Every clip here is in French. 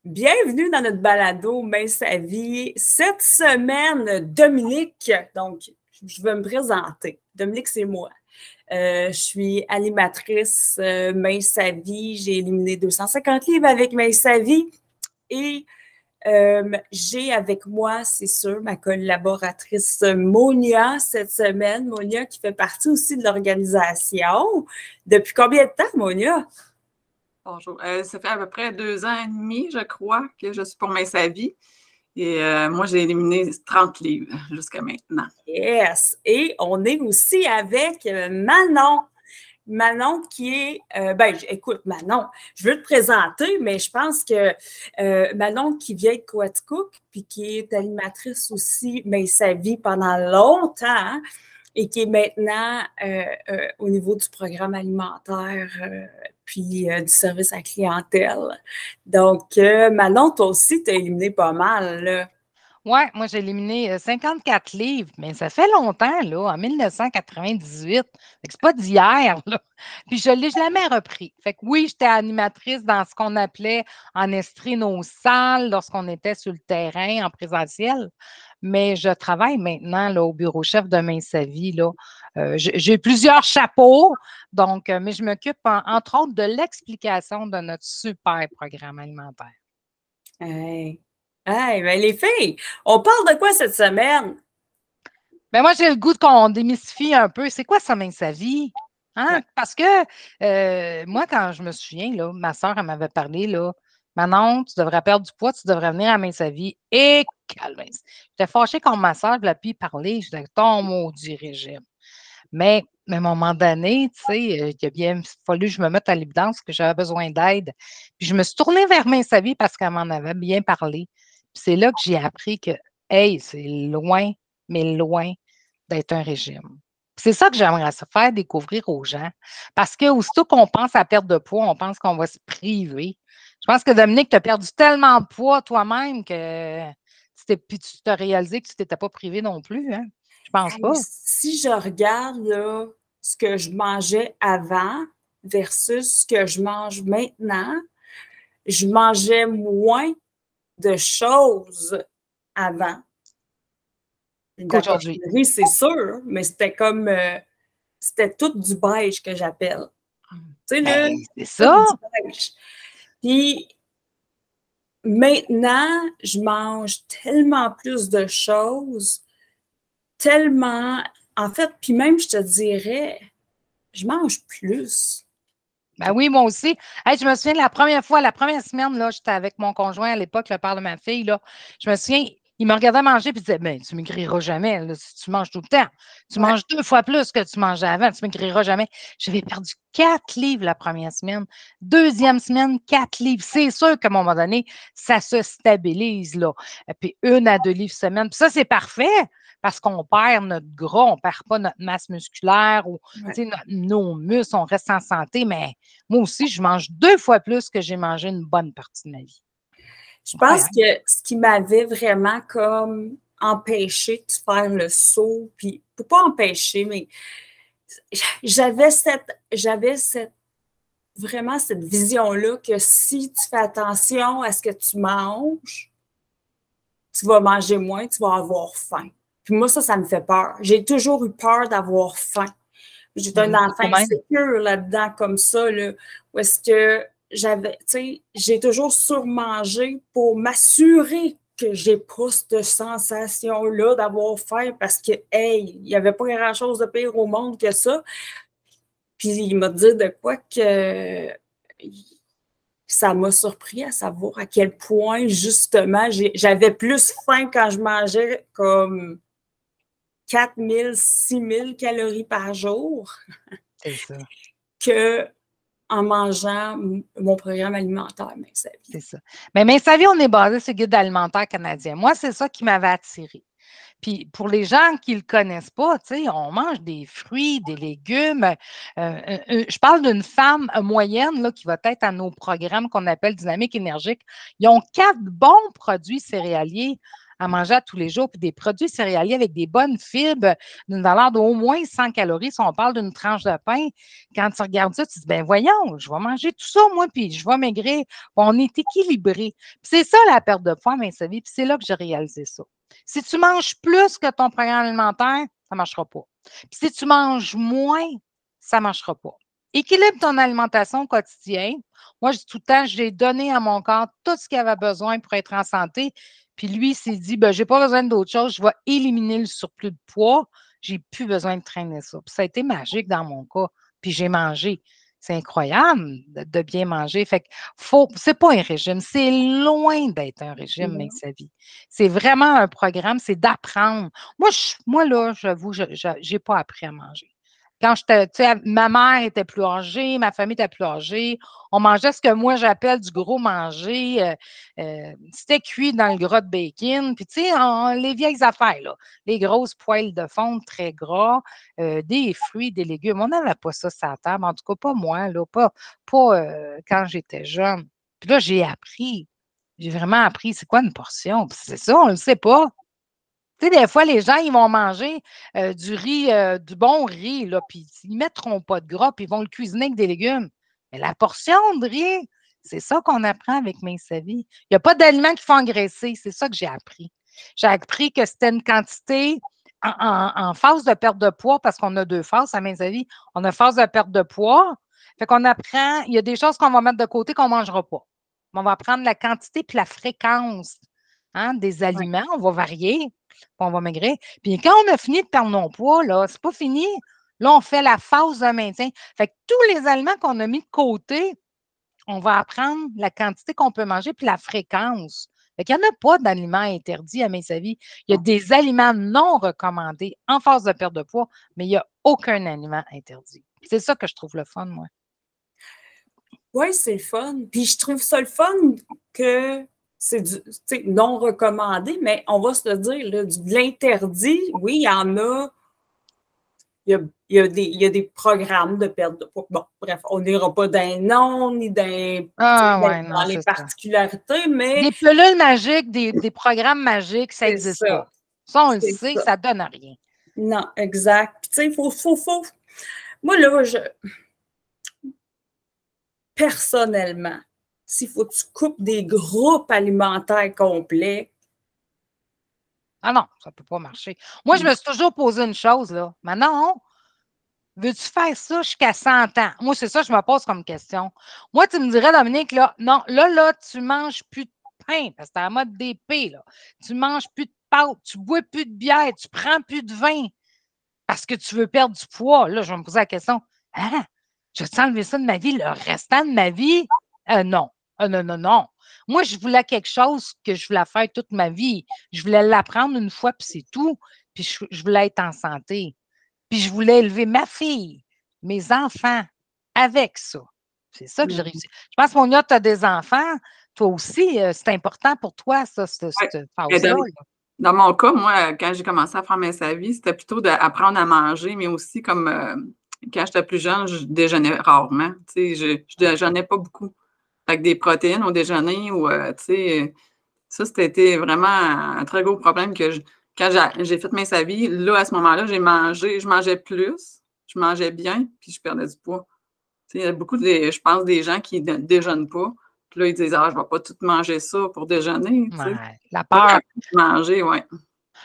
Bienvenue dans notre balado Main sa vie. Cette semaine, Dominique, donc je vais me présenter. Dominique, c'est moi. Je suis animatrice Main sa vie. J'ai éliminé 250 livres avec Main sa vie. Et j'ai avec moi, c'est sûr, ma collaboratrice Monia cette semaine. Monia qui fait partie aussi de l'organisation. Depuis combien de temps, Monia? Bonjour. Ça fait à peu près 2 ans et demi, je crois, que je suis pour Main sa vie. Et moi, j'ai éliminé 30 livres jusqu'à maintenant. Yes! Et on est aussi avec Manon. Manon qui est... écoute, Manon, je veux te présenter, mais je pense que Manon qui vient de Coaticook, puis qui est animatrice aussi, Main sa vie pendant longtemps, hein, et qui est maintenant au niveau du programme alimentaire puis du service à la clientèle. Donc, Manon, toi aussi, tu as éliminé pas mal, là. Oui, moi, j'ai éliminé 54 livres, mais ça fait longtemps, là, en 1998. C'est pas d'hier, là. Puis je l'ai jamais repris. Fait que oui, j'étais animatrice dans ce qu'on appelait en estrie nos salles lorsqu'on était sur le terrain en présentiel. Mais je travaille maintenant là, au bureau chef de Main sa vie, là. J'ai plusieurs chapeaux, donc, mais je m'occupe entre autres de l'explication de notre super programme alimentaire. Hey, ben les filles, on parle de quoi cette semaine? Ben moi, j'ai le goût qu'on démystifie un peu. C'est quoi ça, Main sa vie? Hein? Ouais. Parce que moi, quand je me souviens, là, ma soeur, elle m'avait parlé, là, Manon, tu devrais perdre du poids, tu devrais venir à Main sa vie. Et calme. J'étais fâchée quand ma soeur l'a pu parler. Je disais, ton maudit régime. Mais à un moment donné, tu sais, il a bien fallu que je me mette à l'évidence que j'avais besoin d'aide. Puis je me suis tournée vers Main sa vie parce qu'elle m'en avait bien parlé. Puis c'est là que j'ai appris que, hey, c'est loin, mais loin d'être un régime. C'est ça que j'aimerais faire découvrir aux gens. Parce que aussitôt qu'on pense à perdre de poids, on pense qu'on va se priver. Je pense que Dominique, tu as perdu tellement de poids toi-même que puis tu t'as réalisé que tu ne t'étais pas privé non plus, hein? Je pense pas. Si je regarde là, ce que je mangeais avant versus ce que je mange maintenant, je mangeais moins de choses avant. Qu'aujourd'hui. Oui, c'est sûr, mais c'était comme c'était tout du beige que j'appelle. Tu sais, là, c'est ça. Du beige. Puis maintenant, je mange tellement plus de choses, tellement, en fait, puis même, je te dirais, je mange plus. Ben oui, moi aussi. Hey, je me souviens la première semaine, là, j'étais avec mon conjoint à l'époque, le père de ma fille, là. Je me souviens, il me regardait manger et disait, ben, tu ne maigriras jamais là, si tu manges tout le temps. Tu manges 2 fois plus que tu mangeais avant, tu ne maigriras jamais. J'avais perdu 4 livres la première semaine. Deuxième semaine, 4 livres. C'est sûr qu'à un moment donné, ça se stabilise, là. Et puis 1 à 2 livres semaine. Puis ça, c'est parfait parce qu'on perd notre gras, on ne perd pas notre masse musculaire ou nos muscles, on reste en santé, mais moi aussi, je mange 2 fois plus que j'ai mangé une bonne partie de ma vie. Je pense que ce qui m'avait vraiment comme empêché de faire le saut, puis pas empêcher, mais j'avais vraiment cette vision-là que si tu fais attention à ce que tu manges, tu vas manger moins, tu vas avoir faim. Puis moi, ça me fait peur. J'ai toujours eu peur d'avoir faim. J'étais un enfant insécure là-dedans, comme ça, là, où est-ce que j'ai toujours surmangé pour m'assurer que j'ai pas cette sensation-là d'avoir faim parce que, hey, il n'y avait pas grand-chose de pire au monde que ça. Puis il m'a dit de quoi que ça m'a surpris à savoir à quel point, justement, j'avais plus faim quand je mangeais comme 4 000, 6 000 calories par jour. C'est ça. Que en mangeant mon programme alimentaire, Main sa vie. C'est ça. Mais Main sa vie, on est basé sur le guide alimentaire canadien. Moi, c'est ça qui m'avait attiré. Puis pour les gens qui ne le connaissent pas, tu sais, on mange des fruits, des légumes. Je parle d'une femme moyenne là, qui va être à nos programmes qu'on appelle dynamique énergique. Ils ont 4 bons produits céréaliers à manger à tous les jours, puis des produits céréaliers avec des bonnes fibres d'une valeur d'au moins 100 calories. Si on parle d'une tranche de pain, quand tu regardes ça, tu te dis, ben voyons, je vais manger tout ça, moi, puis je vais maigrir. On est équilibré. Puis c'est ça, la perte de poids, mince vie, puis c'est là que j'ai réalisé ça. Si tu manges plus que ton programme alimentaire, ça ne marchera pas. Puis si tu manges moins, ça ne marchera pas. Équilibre ton alimentation quotidienne. Moi, je dis tout le temps, j'ai donné à mon corps tout ce qu'il avait besoin pour être en santé. Puis lui, il s'est dit, ben, je n'ai pas besoin d'autre chose, je vais éliminer le surplus de poids. Je n'ai plus besoin de traîner ça. Puis ça a été magique dans mon cas. Puis j'ai mangé. C'est incroyable de bien manger. Fait que c'est pas un régime. C'est loin d'être un régime, mais sa vie. C'est vraiment un programme, c'est d'apprendre. Moi là, j'avoue, je n'ai pas appris à manger. Quand j'étais, tu sais, ma mère était plus âgée, ma famille était plus âgée. On mangeait ce que moi j'appelle du gros manger. C'était cuit dans le gras de bacon. Puis, tu sais, les vieilles affaires, là, les grosses poêles de fonte très gras, des fruits, des légumes. On n'avait pas ça sur la table. En tout cas, pas moi, là, pas quand j'étais jeune. Puis là, j'ai appris. J'ai vraiment appris c'est quoi une portion. Puis c'est ça, on ne le sait pas. Tu sais, des fois, les gens, ils vont manger du riz, du bon riz, là, puis ils ne mettront pas de gras, puis ils vont le cuisiner avec des légumes. Mais la portion de riz, c'est ça qu'on apprend avec Mince Sa Vie. Il n'y a pas d'aliments qui font engraisser. C'est ça que j'ai appris. J'ai appris que c'était une quantité en phase de perte de poids, parce qu'on a 2 phases à Mince Sa Vie. On a phase de perte de poids. Fait qu'on apprend, il y a des choses qu'on va mettre de côté qu'on ne mangera pas. On va prendre la quantité puis la fréquence des aliments. On va varier. On va maigrir. Puis quand on a fini de perdre nos poids, là, c'est pas fini. Là, on fait la phase de maintien. Fait que tous les aliments qu'on a mis de côté, on va apprendre la quantité qu'on peut manger puis la fréquence. Fait qu'il n'y en a pas d'aliments interdits à Mince Sa Vie. Il y a des aliments non recommandés en phase de perte de poids, mais il n'y a aucun aliment interdit. C'est ça que je trouve le fun, moi. Oui, c'est le fun. Puis je trouve ça le fun que c'est non recommandé, mais on va se le dire, là, de l'interdit, oui, il y en a. Il y a des programmes de perte de poids. Bon, bref, on n'ira pas d'un nom ni dans les particularités, mais. Des pilules magiques, des programmes magiques, ça n'existe pas. Ça, on le sait, ça ne donne à rien. Non, exact. Tu sais, il faut. Moi, là, personnellement, s'il faut que tu coupes des groupes alimentaires complets. Ah non, ça ne peut pas marcher. Moi, je me suis toujours posé une chose, là. Manon, veux-tu faire ça jusqu'à 100 ans? Moi, c'est ça que je me pose comme question. Moi, tu me dirais, Dominique, là, non, là, tu ne manges plus de pain, parce que c'est à la mode d'épée, là. Tu ne manges plus de pâtes, tu ne bois plus de bière, tu ne prends plus de vin parce que tu veux perdre du poids. Là, je vais me poser la question, je vais enlever ça de ma vie le restant de ma vie? Non. Non. Moi, je voulais quelque chose que je voulais faire toute ma vie. Je voulais l'apprendre une fois, puis c'est tout. Puis je voulais être en santé. Puis je voulais élever ma fille, mes enfants, avec ça. C'est ça que j'ai réussi. Je pense, Monia, tu as des enfants. Toi aussi, c'est important pour toi, ça, cette phase-là. Dans mon cas, moi, quand j'ai commencé à faire Mince Sa Vie, c'était plutôt d'apprendre à manger, mais aussi comme quand j'étais plus jeune, je déjeunais rarement. Tu sais, je déjeunais pas beaucoup. Avec des protéines au déjeuner ou, tu sais, ça, c'était vraiment un très gros problème que quand j'ai fait Mince Sa Vie, là, à ce moment-là, je mangeais plus, je mangeais bien, puis je perdais du poids. Tu sais, il y a beaucoup, je pense, des gens qui ne déjeunent pas. Puis là, ils disent, je ne vais pas tout manger ça pour déjeuner. Tu sais. La peur. Manger, oui.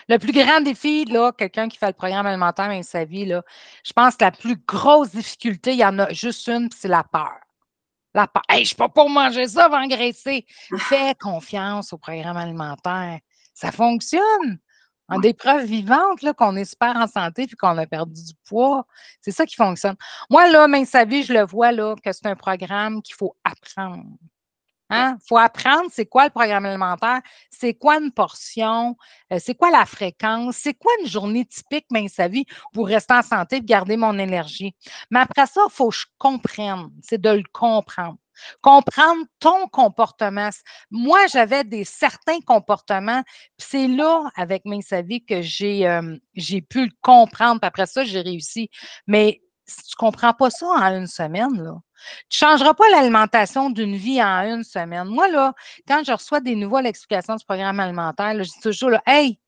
Le plus grand défi, là, quelqu'un qui fait le programme alimentaire Mince Sa Vie, là, je pense que la plus grosse difficulté, il y en a juste une, c'est la peur. La peur. Hey, je ne suis pas pour manger ça, va engraisser. Fais confiance au programme alimentaire. Ça fonctionne. En des preuves vivantes qu'on est super en santé et qu'on a perdu du poids. C'est ça qui fonctionne. Moi, là, Mince Sa Vie, je le vois là, que c'est un programme qu'il faut apprendre. Il faut apprendre c'est quoi le programme alimentaire, c'est quoi une portion, c'est quoi la fréquence, c'est quoi une journée typique Mince Sa Vie pour rester en santé et garder mon énergie. Mais après ça, il faut que je comprenne. C'est de le comprendre. Comprendre ton comportement. Moi, j'avais certains comportements, puis c'est là, avec Mince Sa Vie, que j'ai pu le comprendre. Puis après ça, j'ai réussi. Mais si tu ne comprends pas ça en une semaine, là, Tu ne changeras pas l'alimentation d'une vie en une semaine. Moi, là, quand je reçois des nouveaux l'explication du programme alimentaire, là, je dis toujours, là, hey,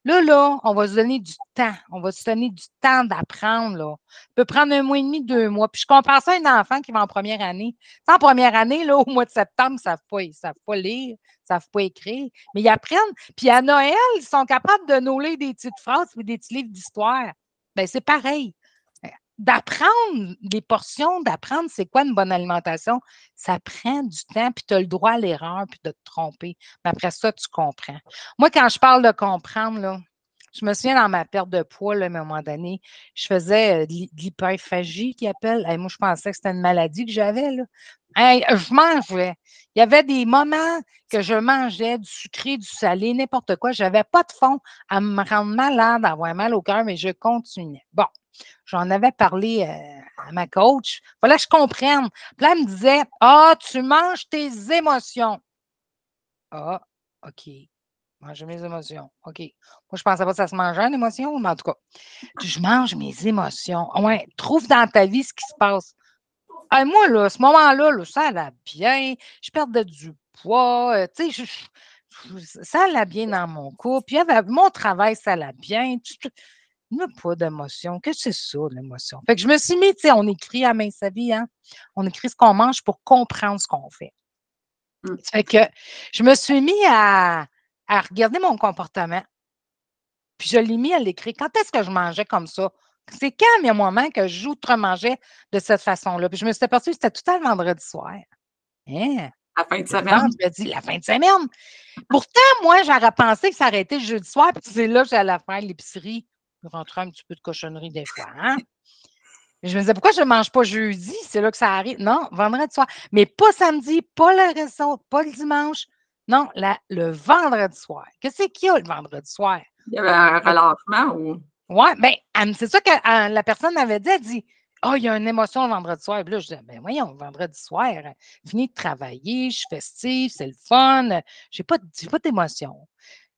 là, on va se donner du temps. On va se donner du temps d'apprendre, là. Ça peut prendre 1 mois et demi, 2 mois. Puis je compare ça à un enfant qui va en première année. En première année, là, au mois de septembre, ils ne savent pas lire, ils ne savent pas écrire, mais ils apprennent. Puis à Noël, ils sont capables de nous lire des petites phrases et des petits livres d'histoire. Bien, c'est pareil. D'apprendre des portions, d'apprendre c'est quoi une bonne alimentation, ça prend du temps, puis tu as le droit à l'erreur, puis de te tromper. Mais après ça, tu comprends. Moi, quand je parle de comprendre, là, je me souviens dans ma perte de poids, là, à un moment donné, je faisais de l'hyperphagie qu'ils appellent. Moi, je pensais que c'était une maladie que j'avais. Là. Je mangeais. Il y avait des moments que je mangeais du sucré, du salé, n'importe quoi. Je n'avais pas de fond à me rendre malade, à avoir mal au cœur, mais je continuais. Bon. J'en avais parlé à ma coach. Il fallait que je comprenne. Puis là, elle me disait, ah, tu manges tes émotions. Ah, OK. Manger mes émotions. OK. Moi, je ne pensais pas que ça se mangeait, une émotion, mais en tout cas, je mange mes émotions. Ouais, trouve dans ta vie ce qui se passe. Moi, là, à ce moment-là, là, ça allait bien. Je perdais du poids. Tu sais, ça allait bien dans mon couple. Puis, mon travail, ça allait bien. Il n'y a pas d'émotion. Qu'est-ce que c'est ça, l'émotion? Fait que je me suis mis, tu sais, on écrit à main sa vie, hein? On écrit ce qu'on mange pour comprendre ce qu'on fait. Ça fait que je me suis mis à regarder mon comportement. Puis je l'ai mis à l'écrit. Quand est-ce que je mangeais comme ça? C'est quand, il y a un moment que j'outre-mangeais de cette façon-là? Puis je me suis aperçue que c'était tout le vendredi soir. Hein? La fin de semaine. Vendredi, la fin de semaine. Pourtant, moi, j'aurais pensé que ça aurait été jeudi soir, puis c'est là que j'allais faire l'épicerie. Je rentrais un petit peu de cochonnerie des fois. Hein? Je me disais, pourquoi je ne mange pas jeudi? C'est là que ça arrive. Non, vendredi soir. Mais pas samedi, pas le resto, pas le dimanche. Non, le vendredi soir. Qu'est-ce qu'il y a le vendredi soir? Il y avait un relâchement ou. Oui, bien, c'est ça que la personne m'avait dit. Elle dit, ah, il y a une émotion le vendredi soir. Puis là, je disais, ben voyons, vendredi soir, fini de travailler, je suis festive, c'est le fun, j'ai pas d'émotion.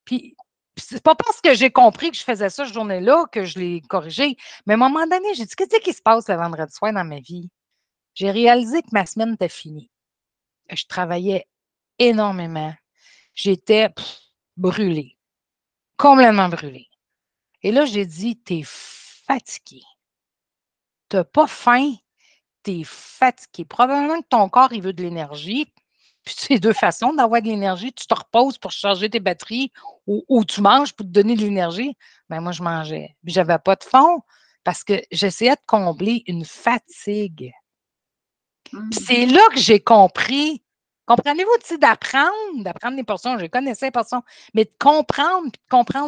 Puis, c'est pas parce que j'ai compris que je faisais ça cette journée-là que je l'ai corrigé. Mais à un moment donné, j'ai dit, qu'est-ce qui se passe le vendredi soir dans ma vie? J'ai réalisé que ma semaine était finie. Je travaillais énormément. J'étais brûlée, complètement brûlée. Et là, j'ai dit, t'es fatigué. T'as pas faim, t'es fatigué. Probablement que ton corps, il veut de l'énergie. Puis c'est 2 façons d'avoir de l'énergie. Tu te reposes pour charger tes batteries ou tu manges pour te donner de l'énergie. Bien, moi, je mangeais. Puis j'avais pas de fond parce que j'essayais de combler une fatigue. Puis c'est là que j'ai compris. Comprenez-vous, tu sais, d'apprendre des portions. Je connaissais les portions, mais de comprendre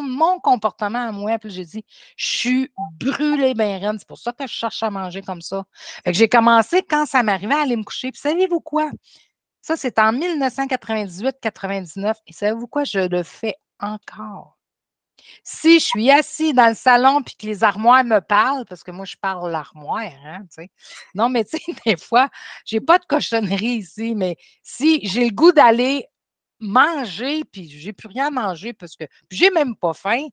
mon comportement à moi. Puis j'ai dit, je suis brûlée bien raide. C'est pour ça que je cherche à manger comme ça. Fait que j'ai commencé quand ça m'arrivait à aller me coucher. Puis savez-vous quoi? Ça, c'est en 1998-99. Et savez-vous quoi? Je le fais encore. Si je suis assis dans le salon puis que les armoires me parlent, parce que moi, je parle l'armoire, hein, tu sais. Non, mais tu sais, des fois, je n'ai pas de cochonnerie ici, mais si j'ai le goût d'aller manger puis je n'ai plus rien à manger parce que je n'ai même pas faim,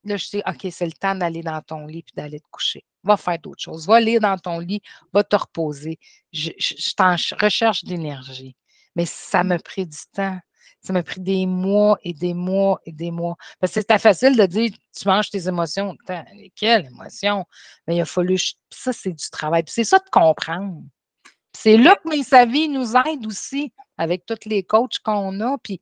là, je sais, OK, c'est le temps d'aller dans ton lit puis d'aller te coucher. Va faire d'autres choses. Va lire dans ton lit, va te reposer. Je suis en recherche d'énergie. Mais ça m'a pris du temps. Ça m'a pris des mois et des mois et des mois. Parce que c'était facile de dire, tu manges tes émotions. Attends, quelle émotion? Mais il a fallu, ça, c'est du travail. Puis c'est ça de comprendre. C'est là que Mes Sa Vie nous aide aussi avec tous les coachs qu'on a. Puis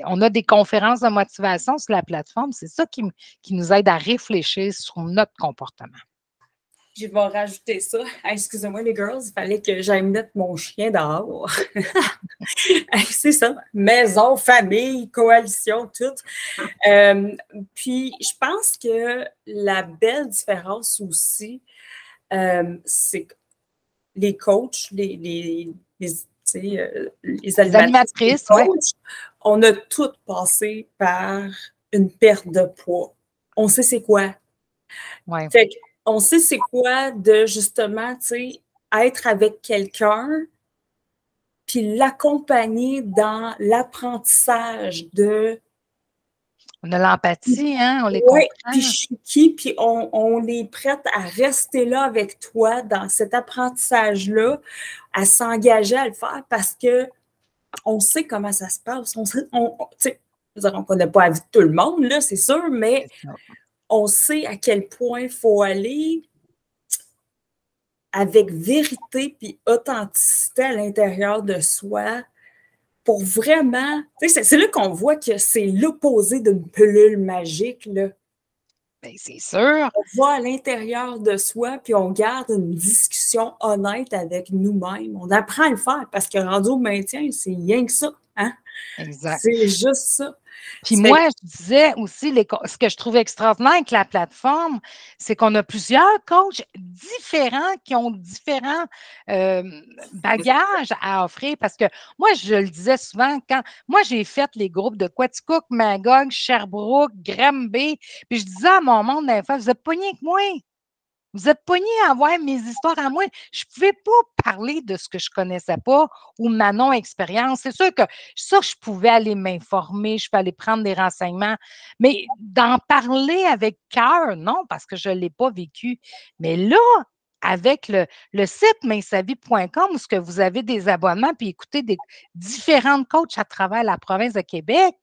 on a des conférences de motivation sur la plateforme. C'est ça qui nous aide à réfléchir sur notre comportement. Je vais rajouter ça. Excusez-moi, les girls, il fallait que j'aille mettre mon chien dehors. C'est ça. Maison, famille, coalition, tout. Puis, je pense que la belle différence aussi, c'est que les coachs, les animatrices, les coachs, on a toutes passé par une perte de poids. On sait c'est quoi. Ouais. Fait qu'on sait c'est quoi de justement, tu sais, être avec quelqu'un puis l'accompagner dans l'apprentissage de On a l'empathie, hein? On les Oui, comprend. puis je suis qui, puis on est prête à rester là avec toi dans cet apprentissage-là, à s'engager à le faire parce que on sait comment ça se passe. Tu sais, on ne connaît pas la vie de tout le monde, là, c'est sûr, mais on sait à quel point il faut aller avec vérité puis authenticité à l'intérieur de soi pour vraiment... C'est là qu'on voit que c'est l'opposé d'une pilule magique, là. Bien, c'est sûr. On va à l'intérieur de soi puis on garde une discussion honnête avec nous-mêmes. On apprend à le faire parce que rendu au maintien, c'est rien que ça. Hein? Exact. C'est juste ça. Puis moi, je disais aussi, ce que je trouve extraordinaire avec la plateforme, c'est qu'on a plusieurs coachs différents qui ont différents bagages à offrir. Parce que moi, je le disais souvent, quand moi, j'ai fait les groupes de Quaticook, Magog, Sherbrooke, Granby, puis je disais à mon monde d'un fois, vous êtes pognés avec moi. Vous êtes pognés à voir mes histoires à moi. Je ne pouvais pas parler de ce que je ne connaissais pas ou ma non-expérience. C'est sûr que ça, je pouvais aller m'informer, je peux aller prendre des renseignements, mais d'en parler avec cœur, non, parce que je ne l'ai pas vécu. Mais là, avec le site mainsavie.com, où ce que vous avez des abonnements, puis écoutez des différentes coachs à travers la province de Québec,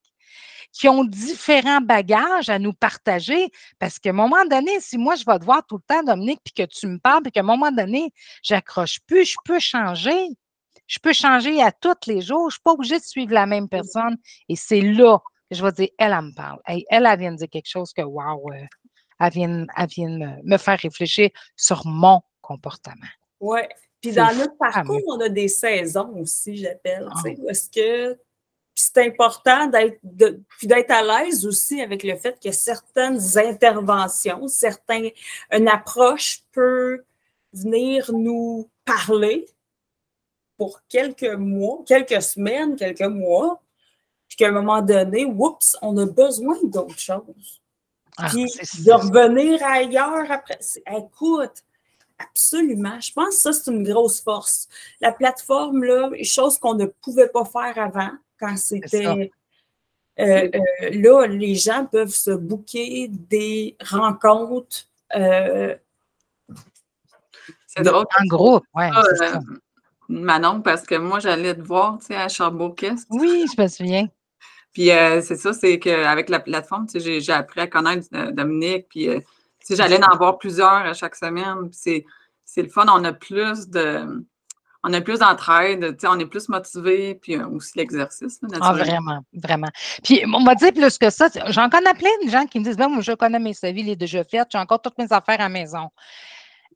qui ont différents bagages à nous partager. Parce qu'à un moment donné, si moi, je vais te voir tout le temps, Dominique, puis que tu me parles, puis qu'à un moment donné, j'accroche plus, je peux changer. Je peux changer à tous les jours. Je ne suis pas obligée de suivre la même personne. Et c'est là que je vais dire, elle me parle. Elle vient de dire quelque chose que, wow, elle vient de me faire réfléchir sur mon comportement. Oui. Puis dans notre parcours, on a des saisons aussi, j'appelle. Où est-ce que c'est important d'être à l'aise aussi avec le fait que certaines interventions, une approche peut venir nous parler pour quelques mois, quelques semaines, quelques mois, puis qu'à un moment donné, oups, on a besoin d'autre chose. Puis de revenir ailleurs après. Écoute, absolument. Je pense que ça, c'est une grosse force. La plateforme, là, chose qu'on ne pouvait pas faire avant, quand c'était... là, les gens peuvent se booker des rencontres. C'est drôle. En groupe, oui, c'est ça. Manon, parce que moi, j'allais te voir, tu sais, à Sherbrooke-Est. Oui, je me souviens. Puis c'est ça, c'est qu'avec la plateforme, tu sais, j'ai appris à connaître Dominique, puis tu sais, j'allais en voir plusieurs à chaque semaine. Puis c'est le fun, on a plus d'entraide, tu sais, on est plus motivés, puis aussi l'exercice, naturellement. Vraiment, vraiment. Puis, on va dire plus que ça, j'en connais plein de gens qui me disent, moi, je connais mes savis, il est déjà fait, j'ai encore toutes mes affaires à la maison.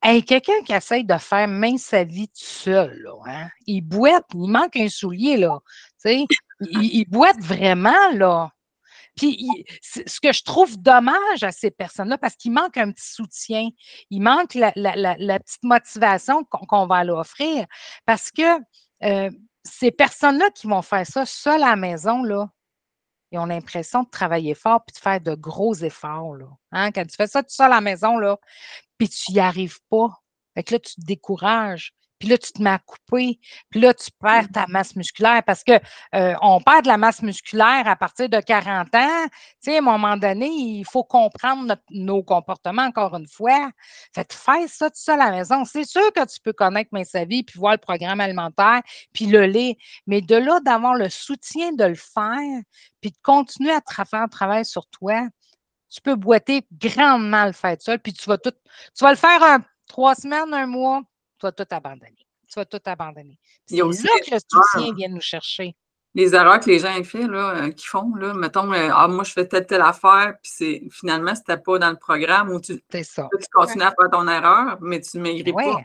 Hey, quelqu'un qui essaye de faire main sa vie tout seul, là, hein? Il boite, il manque un soulier, là. Tu sais, il boite vraiment, là. Puis, ce que je trouve dommage à ces personnes-là, parce qu'il manque un petit soutien, il manque la petite motivation qu'on va leur offrir, parce que ces personnes-là qui vont faire ça seules à la maison, là, ils ont l'impression de travailler fort puis de faire de gros efforts, là. Hein? Quand tu fais ça tout seul à la maison, là, puis tu n'y arrives pas. Fait que là, tu te décourages. Puis là, tu te mets à couper. Puis là, tu perds ta masse musculaire parce qu'on perd de la masse musculaire à partir de 40 ans. Tu sais, à un moment donné, il faut comprendre nos comportements, encore une fois. Fait que faire ça tout seul à la maison, c'est sûr que tu peux connaître Main sa vie puis voir le programme alimentaire puis le lire. Mais de là, d'avoir le soutien de le faire puis de continuer à faire un travail sur toi, tu peux boiter grandement le faire seul, puis tu vas le faire 3 semaines, 1 mois, tu vas tout abandonner. Tu vas tout abandonner. C'est là que le soutien vient nous chercher. Les erreurs que les gens font, là, mettons, moi, je fais telle affaire, puis finalement, c'était pas dans le programme où tu continues à faire ton erreur, mais tu ne maigris pas.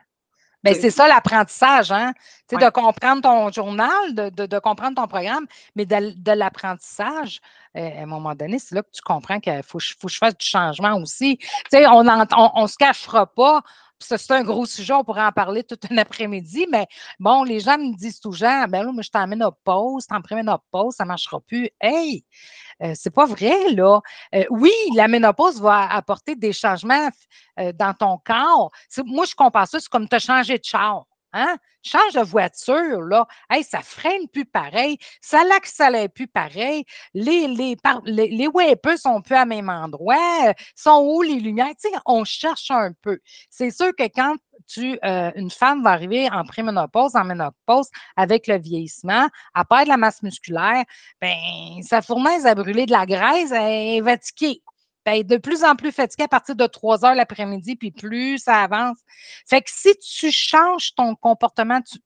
Bien, c'est ça l'apprentissage, hein? Tu sais, de comprendre ton journal, de comprendre ton programme, mais de l'apprentissage, à un moment donné, c'est là que tu comprends qu'il faut que je fasse du changement aussi. Tu sais, on ne se cachera pas. C'est un gros sujet, on pourrait en parler tout un après-midi, mais bon, les gens me disent toujours, ben là, moi, je t'emmène à pause, t'en prends une pause, ça ne marchera plus. Hey! C'est pas vrai, là. Oui, la ménopause va apporter des changements dans ton corps. Moi, je compare ça, c'est comme tu as changé de char. Hein? Change de voiture, là. Hey, ça freine plus pareil. Ça l'accélère plus pareil. Les wipers sont plus à même endroit. Sont où les lumières? Tu sais, on cherche un peu. C'est sûr que quand une femme va arriver en préménopause, en ménopause, avec le vieillissement, à perdre la masse musculaire, ben, sa fournaise a brûlé de la graisse, elle est fatiguée. Ben, de plus en plus fatiguée à partir de 3 heures l'après-midi, puis plus ça avance. Fait que si tu changes ton comportement, tu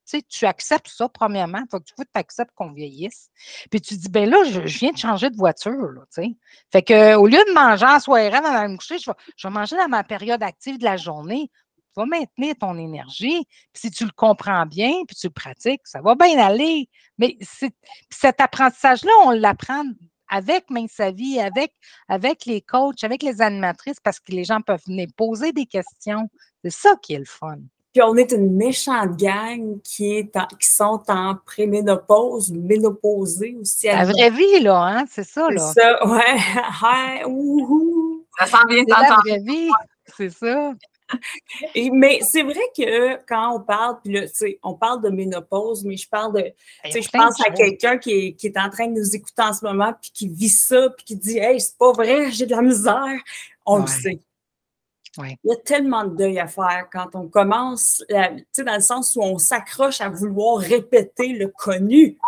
sais, tu acceptes ça, premièrement. Faut que tu acceptes qu'on vieillisse. Puis tu dis, ben là, je viens de changer de voiture, là, tu sais. Fait que au lieu de manger en soirée dans la coucher, je vais manger dans ma période active de la journée. Tu vas maintenir ton énergie. Puis si tu le comprends bien, puis tu le pratiques, ça va bien aller. Mais cet apprentissage-là, on l'apprend avec Main sa vie, avec les coachs, avec les animatrices, parce que les gens peuvent venir poser des questions. C'est ça qui est le fun. Puis on est une méchante gang qui sont en préménopause, ménopausée aussi. La vraie vie, là, hein? C'est ça, là. C'est ça, ouais. Ça s'en vient C'est la vraie vie, c'est ça. Mais c'est vrai que quand on parle, puis là, tu sais, on parle de ménopause, mais je parle de, tu sais, je pense à quelqu'un qui est en train de nous écouter en ce moment, puis qui vit ça, puis qui dit, hey, c'est pas vrai, j'ai de la misère. On le sait. Ouais. Il y a tellement de deuil à faire quand on commence, tu sais, dans le sens où on s'accroche à vouloir répéter le connu.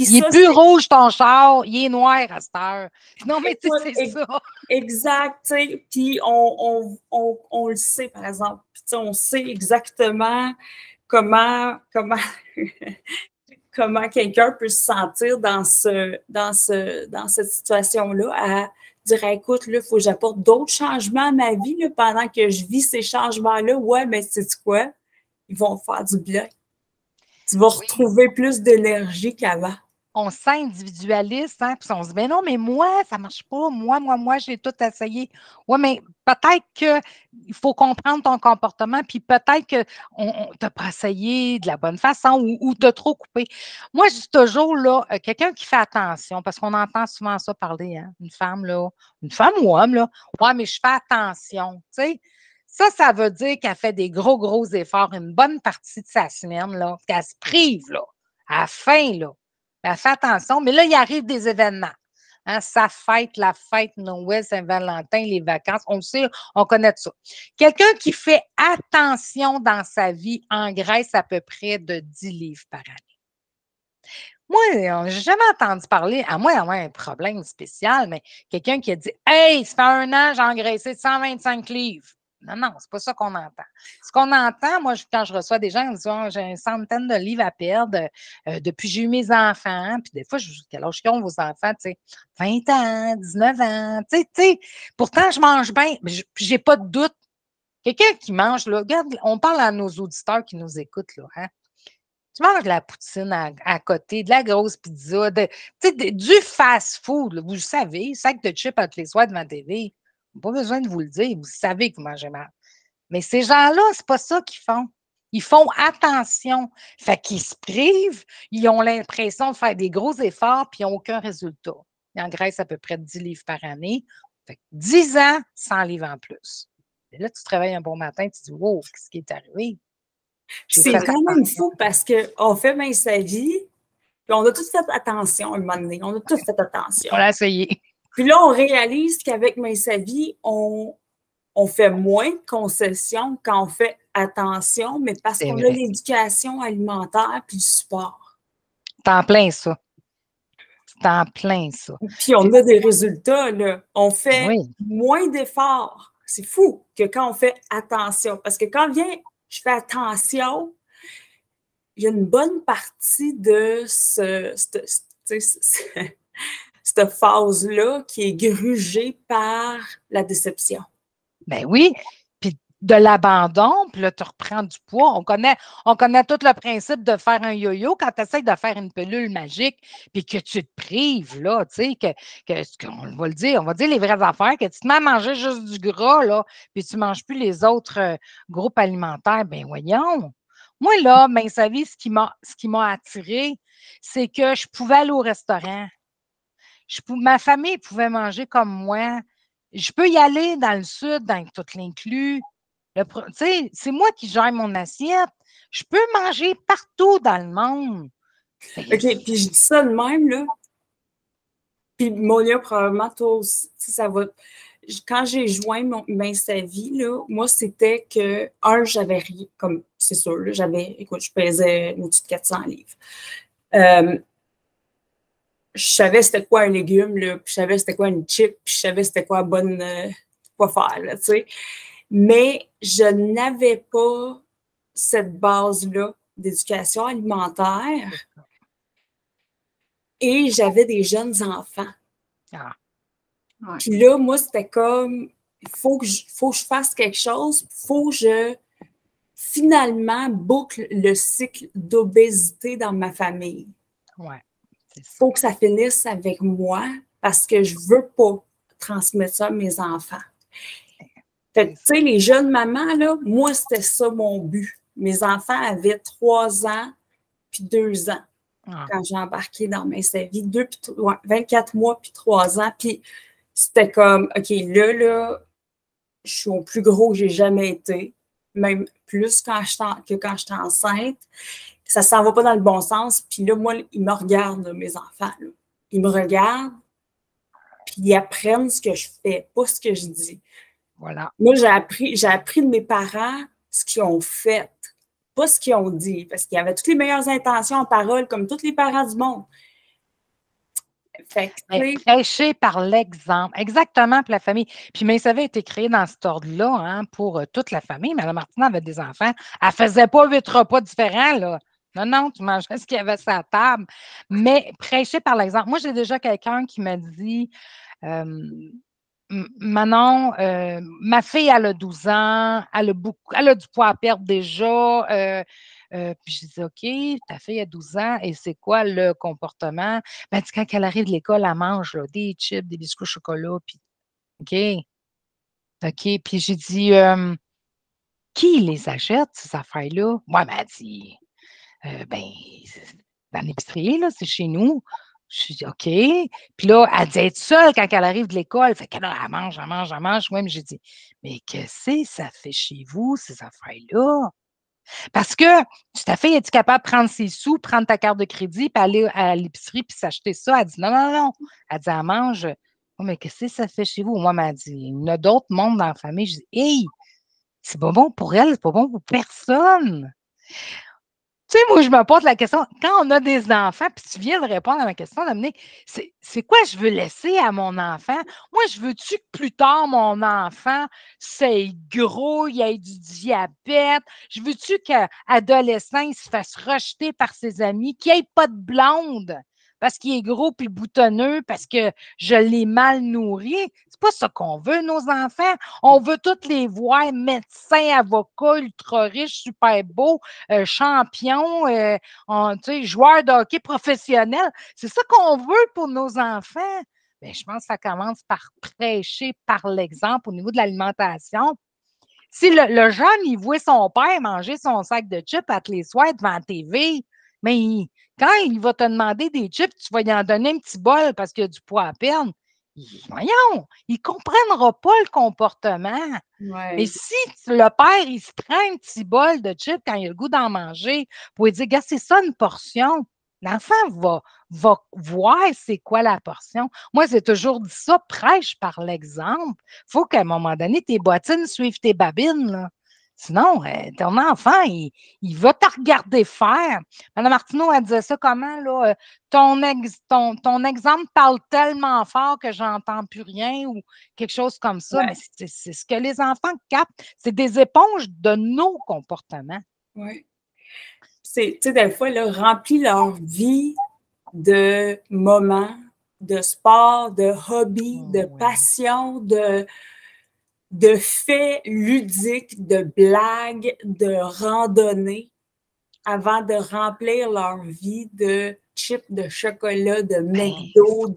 Il est plus rouge ton char, il est noir à cette heure. Non, mais tu sais, c'est ça. Exact, tu sais. Puis on le sait, par exemple. Puis tu sais, on sait exactement comment quelqu'un peut se sentir dans cette situation-là, à dire, écoute, là, il faut que j'apporte d'autres changements à ma vie là, pendant que je vis ces changements-là. Ouais, mais sais-tu quoi? Ils vont faire du bien. Tu vas retrouver plus d'énergie qu'avant. On se sent individualiste, hein, puis on se dit, ben non, mais moi, ça ne marche pas. Moi, j'ai tout essayé. Oui, mais peut-être qu'il faut comprendre ton comportement, puis peut-être que tu n'as pas essayé de la bonne façon ou tu as trop coupé. Moi, je dis toujours, là, quelqu'un qui fait attention, parce qu'on entend souvent ça parler, hein, une femme ou homme, là, ouais, mais je fais attention, tu sais. Ça veut dire qu'elle fait des gros efforts une bonne partie de sa semaine, là, qu'elle se prive, là, à la fin, là. Elle fait attention, mais là, il arrive des événements. Hein, sa fête, la fête, Noël, Saint-Valentin, les vacances, on le sait, on connaît ça. Quelqu'un qui fait attention dans sa vie engraisse à peu près de 10 livres par année. Moi, je n'ai jamais entendu parler, à moins d'avoir un problème spécial, mais quelqu'un qui a dit « Hey, ça fait 1 an, j'ai engraissé 125 livres. » Non, c'est pas ça qu'on entend. Ce qu'on entend, moi, quand je reçois des gens, ils me disent oh, j'ai une centaine de livres à perdre depuis que j'ai eu mes enfants. Puis des fois, je dis quel âge ont vos enfants? Tu sais, 20 ans, 19 ans. Tu sais, pourtant, je mange bien. Puis j'ai pas de doute. Quelqu'un qui mange, là, regarde, on parle à nos auditeurs qui nous écoutent, là, hein? Tu manges de la poutine à côté, de la grosse pizza, du fast-food, là, vous le savez, sac de chips à tous les soirs devant la TV. Pas besoin de vous le dire, vous savez que vous mangez mal. Mais ces gens-là, c'est pas ça qu'ils font. Ils font attention. Fait qu'ils se privent, ils ont l'impression de faire des gros efforts, puis ils n'ont aucun résultat. Ils engraissent à peu près 10 livres par année. Fait que 10 ans, 100 livres en plus. Et là, tu te réveilles un bon matin, tu te dis wow, qu'est-ce qui est arrivé? C'est quand même fou parce qu'on fait bien sa vie, puis on a tous fait attention à un moment donné. On a tous fait attention. On l'a essayé. Puis là, on réalise qu'avec Main sa vie, on fait moins de concessions quand on fait attention, mais parce qu'on a l'éducation alimentaire puis le support. C'est en plein ça. C'est en plein ça. Puis on a des résultats, là. On fait moins d'efforts. C'est fou que quand on fait attention. Parce que quand je fais attention, il y a une bonne partie de cette phase-là qui est grugée par la déception. Ben oui, puis de l'abandon, puis là, tu reprends du poids. On connaît tout le principe de faire un yo-yo quand tu essaies de faire une pilule magique, puis que tu te prives, là, tu sais, on va le dire, on va dire les vraies affaires, que tu te mets à manger juste du gras, là, puis tu ne manges plus les autres groupes alimentaires, ben voyons. Moi, là, Main sa vie, ce qui m'a attirée, c'est que je pouvais aller au restaurant. Ma famille pouvait manger comme moi. Je peux y aller dans le sud, dans tout l'inclus. Tu sais, c'est moi qui gère mon assiette. Je peux manger partout dans le monde. OK, puis je dis ça de même, là. Puis Monia, probablement, toi aussi, ça va. Quand j'ai joint Main sa vie, là, moi, c'était que, j'avais rien, comme, c'est sûr, là, écoute, je pesais au-dessus de 400 livres. Je savais c'était quoi un légume, là, puis je savais c'était quoi une chip, puis je savais c'était quoi bonne, quoi faire, là, tu sais. Mais je n'avais pas cette base-là d'éducation alimentaire et j'avais des jeunes enfants. Ah. Ouais. Puis là, moi, c'était comme, il faut que je fasse quelque chose, il faut que je, finalement, boucle le cycle d'obésité dans ma famille. Ouais. Il faut que ça finisse avec moi parce que je ne veux pas transmettre ça à mes enfants. Fait que, tu sais, les jeunes mamans, là, moi, c'était ça mon but. Mes enfants avaient 3 ans puis 2 ans quand j'ai embarqué dans Main sa vie. 24 mois puis 3 ans. Puis c'était comme, OK, là, je suis au plus gros que j'ai jamais été, même plus que quand j'étais enceinte. Ça ne s'en va pas dans le bon sens. Puis là, moi, ils me regardent, là, mes enfants. Là. Ils me regardent, puis ils apprennent ce que je fais, pas ce que je dis. Voilà. Moi, j'ai appris de mes parents ce qu'ils ont fait, pas ce qu'ils ont dit, parce qu'ils avaient toutes les meilleures intentions en parole, comme tous les parents du monde. Fait que, prêcher par l'exemple. Exactement, pour la famille. Puis, mais ça avait été créé dans cet ordre-là, hein, pour toute la famille. Mme Martina avait des enfants. Elle ne faisait pas 8 repas différents, là. Non, tu mangeais ce qu'il y avait sur la table. Mais prêcher par l'exemple. Moi, j'ai déjà quelqu'un qui m'a dit Manon, ma fille, elle a 12 ans, elle a du poids à perdre déjà. Puis je dis, OK, ta fille a 12 ans, et c'est quoi le comportement? Ben, quand elle arrive de l'école, elle mange là, des chips, des biscuits au chocolat, puis OK. OK. Puis j'ai dit, qui les achète, ces affaires-là? Moi, elle m'a dit, ben, dans l'épicerie, là, c'est chez nous. Je dis, OK. Puis là, elle dit être seule quand elle arrive de l'école. Fait que là, elle mange. Oui, mais j'ai dit, mais qu'est-ce que ça fait chez vous, ces affaires-là? Parce que ta fille, es-tu capable de prendre ses sous, prendre ta carte de crédit, puis aller à l'épicerie, puis s'acheter ça? Elle dit, non. Elle dit, elle mange. Oh, mais qu'est-ce que ça fait chez vous? Moi, elle m'a dit, il y en a d'autres mondes dans la famille. Je dis, hey, c'est pas bon pour elle, c'est pas bon pour personne. Tu sais, moi, je me pose la question, quand on a des enfants, puis tu viens de répondre à ma question, Dominique, c'est quoi je veux laisser à mon enfant? Moi, je veux-tu que plus tard, mon enfant, c'est gros, il ait du diabète? Je veux-tu qu'adolescent, il se fasse rejeter par ses amis, qu'il n'ait pas de blonde parce qu'il est gros puis boutonneux, parce que je l'ai mal nourri? C'est pas ça qu'on veut, nos enfants. On veut tous les voir médecins, avocats, ultra riches, super beaux, champions, joueurs de hockey professionnels. C'est ça qu'on veut pour nos enfants. Bien, je pense que ça commence par prêcher par l'exemple au niveau de l'alimentation. Si le jeune, il voit son père manger son sac de chips à tous les soirs devant la TV, mais quand il va te demander des chips, tu vas lui en donner un petit bol parce qu'il y a du poids à perdre. Voyons, il ne comprendra pas le comportement. Ouais. Mais si le père, il se prend un petit bol de chips quand il a le goût d'en manger pour lui dire, gars, c'est ça une portion, l'enfant va voir c'est quoi la portion. Moi, j'ai toujours dit ça, prêche par l'exemple. Il faut qu'à un moment donné, tes bottines suivent tes babines, là. Sinon, ton enfant, il va te regarder faire. Mme Martineau, elle disait ça comment, là? Ton exemple parle tellement fort que j'entends plus rien ou quelque chose comme ça. Ouais. Mais c'est ce que les enfants captent. C'est des éponges de nos comportements. Oui. Tu sais, des fois, là, remplis leur vie de moments, de sport, de hobby, de passion, de faits ludiques, de blagues, de randonnées, avant de remplir leur vie de chips de chocolat, de McDo,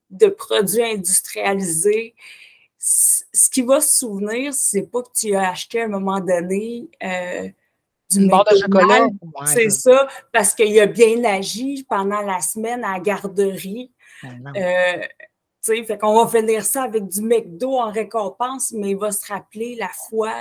de produits industrialisés. Ce qui va se souvenir, c'est pas que tu as acheté à un moment donné une barre de chocolat. Ouais, c'est ça, parce qu'il a bien agi pendant la semaine à la garderie. Fait qu'on va finir ça avec du McDo en récompense, mais il va se rappeler la fois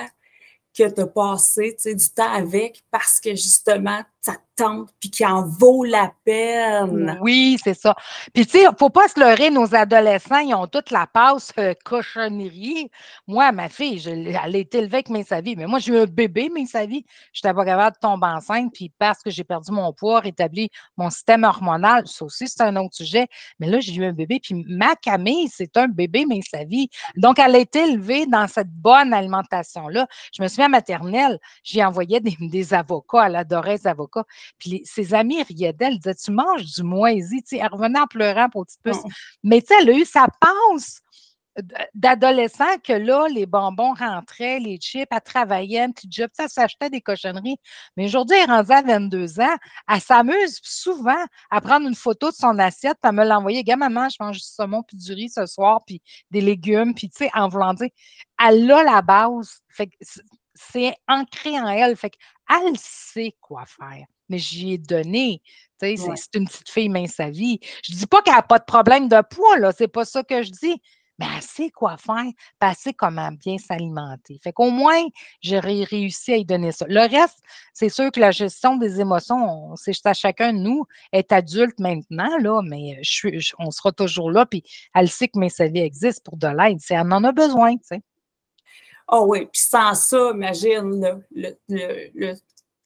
que tu as passé du temps avec parce que justement, ça te tente puis qui en vaut la peine. Oui, c'est ça. Puis, tu sais, il ne faut pas se leurrer, nos adolescents, ils ont toute la passe cochonnerie. Moi, ma fille, elle a été élevée avec Main Sa Vie, mais moi, j'ai eu un bébé, Main Sa Vie. Je n'étais pas capable de tomber enceinte, puis parce que j'ai perdu mon poids, rétabli mon système hormonal, ça aussi, c'est un autre sujet. Mais là, j'ai eu un bébé, puis ma Camille, c'est un bébé, Main Sa Vie. Donc, elle a été élevée dans cette bonne alimentation-là. Je me souviens à maternelle, j'y envoyais des avocats, elle adorait les avocats. Puis ses amis riaient d'elle, disaient, tu manges du moisi. Tu sais, elle revenait en pleurant pour petit puce. Mais tu sais, elle a eu sa passe d'adolescent que là, les bonbons rentraient, les chips, elle travaillait, un petit job, elle s'achetait des cochonneries. Mais aujourd'hui, elle est rendue à 22 ans, elle s'amuse souvent à prendre une photo de son assiette, puis à me l'envoyer. Gars, maman, je mange du saumon puis du riz ce soir, puis des légumes, puis tu sais, en voulant dire, elle a la base. Fait que c'est ancré en elle. Fait qu'elle sait quoi faire. Mais j'y ai donné. Tu sais, c'est une petite fille Main Sa Vie. Je ne dis pas qu'elle n'a pas de problème de poids, là. C'est pas ça que je dis. Mais elle sait quoi faire, puis elle sait comment bien s'alimenter. Fait qu'au moins, j'ai réussi à y donner ça. Le reste, c'est sûr que la gestion des émotions, c'est à chacun de nous. Elle est adulte maintenant, là, mais on sera toujours là, puis elle sait que Main Sa Vie existe pour de l'aide. Elle en a besoin, tu sais. Oh oui, puis sans ça, imagine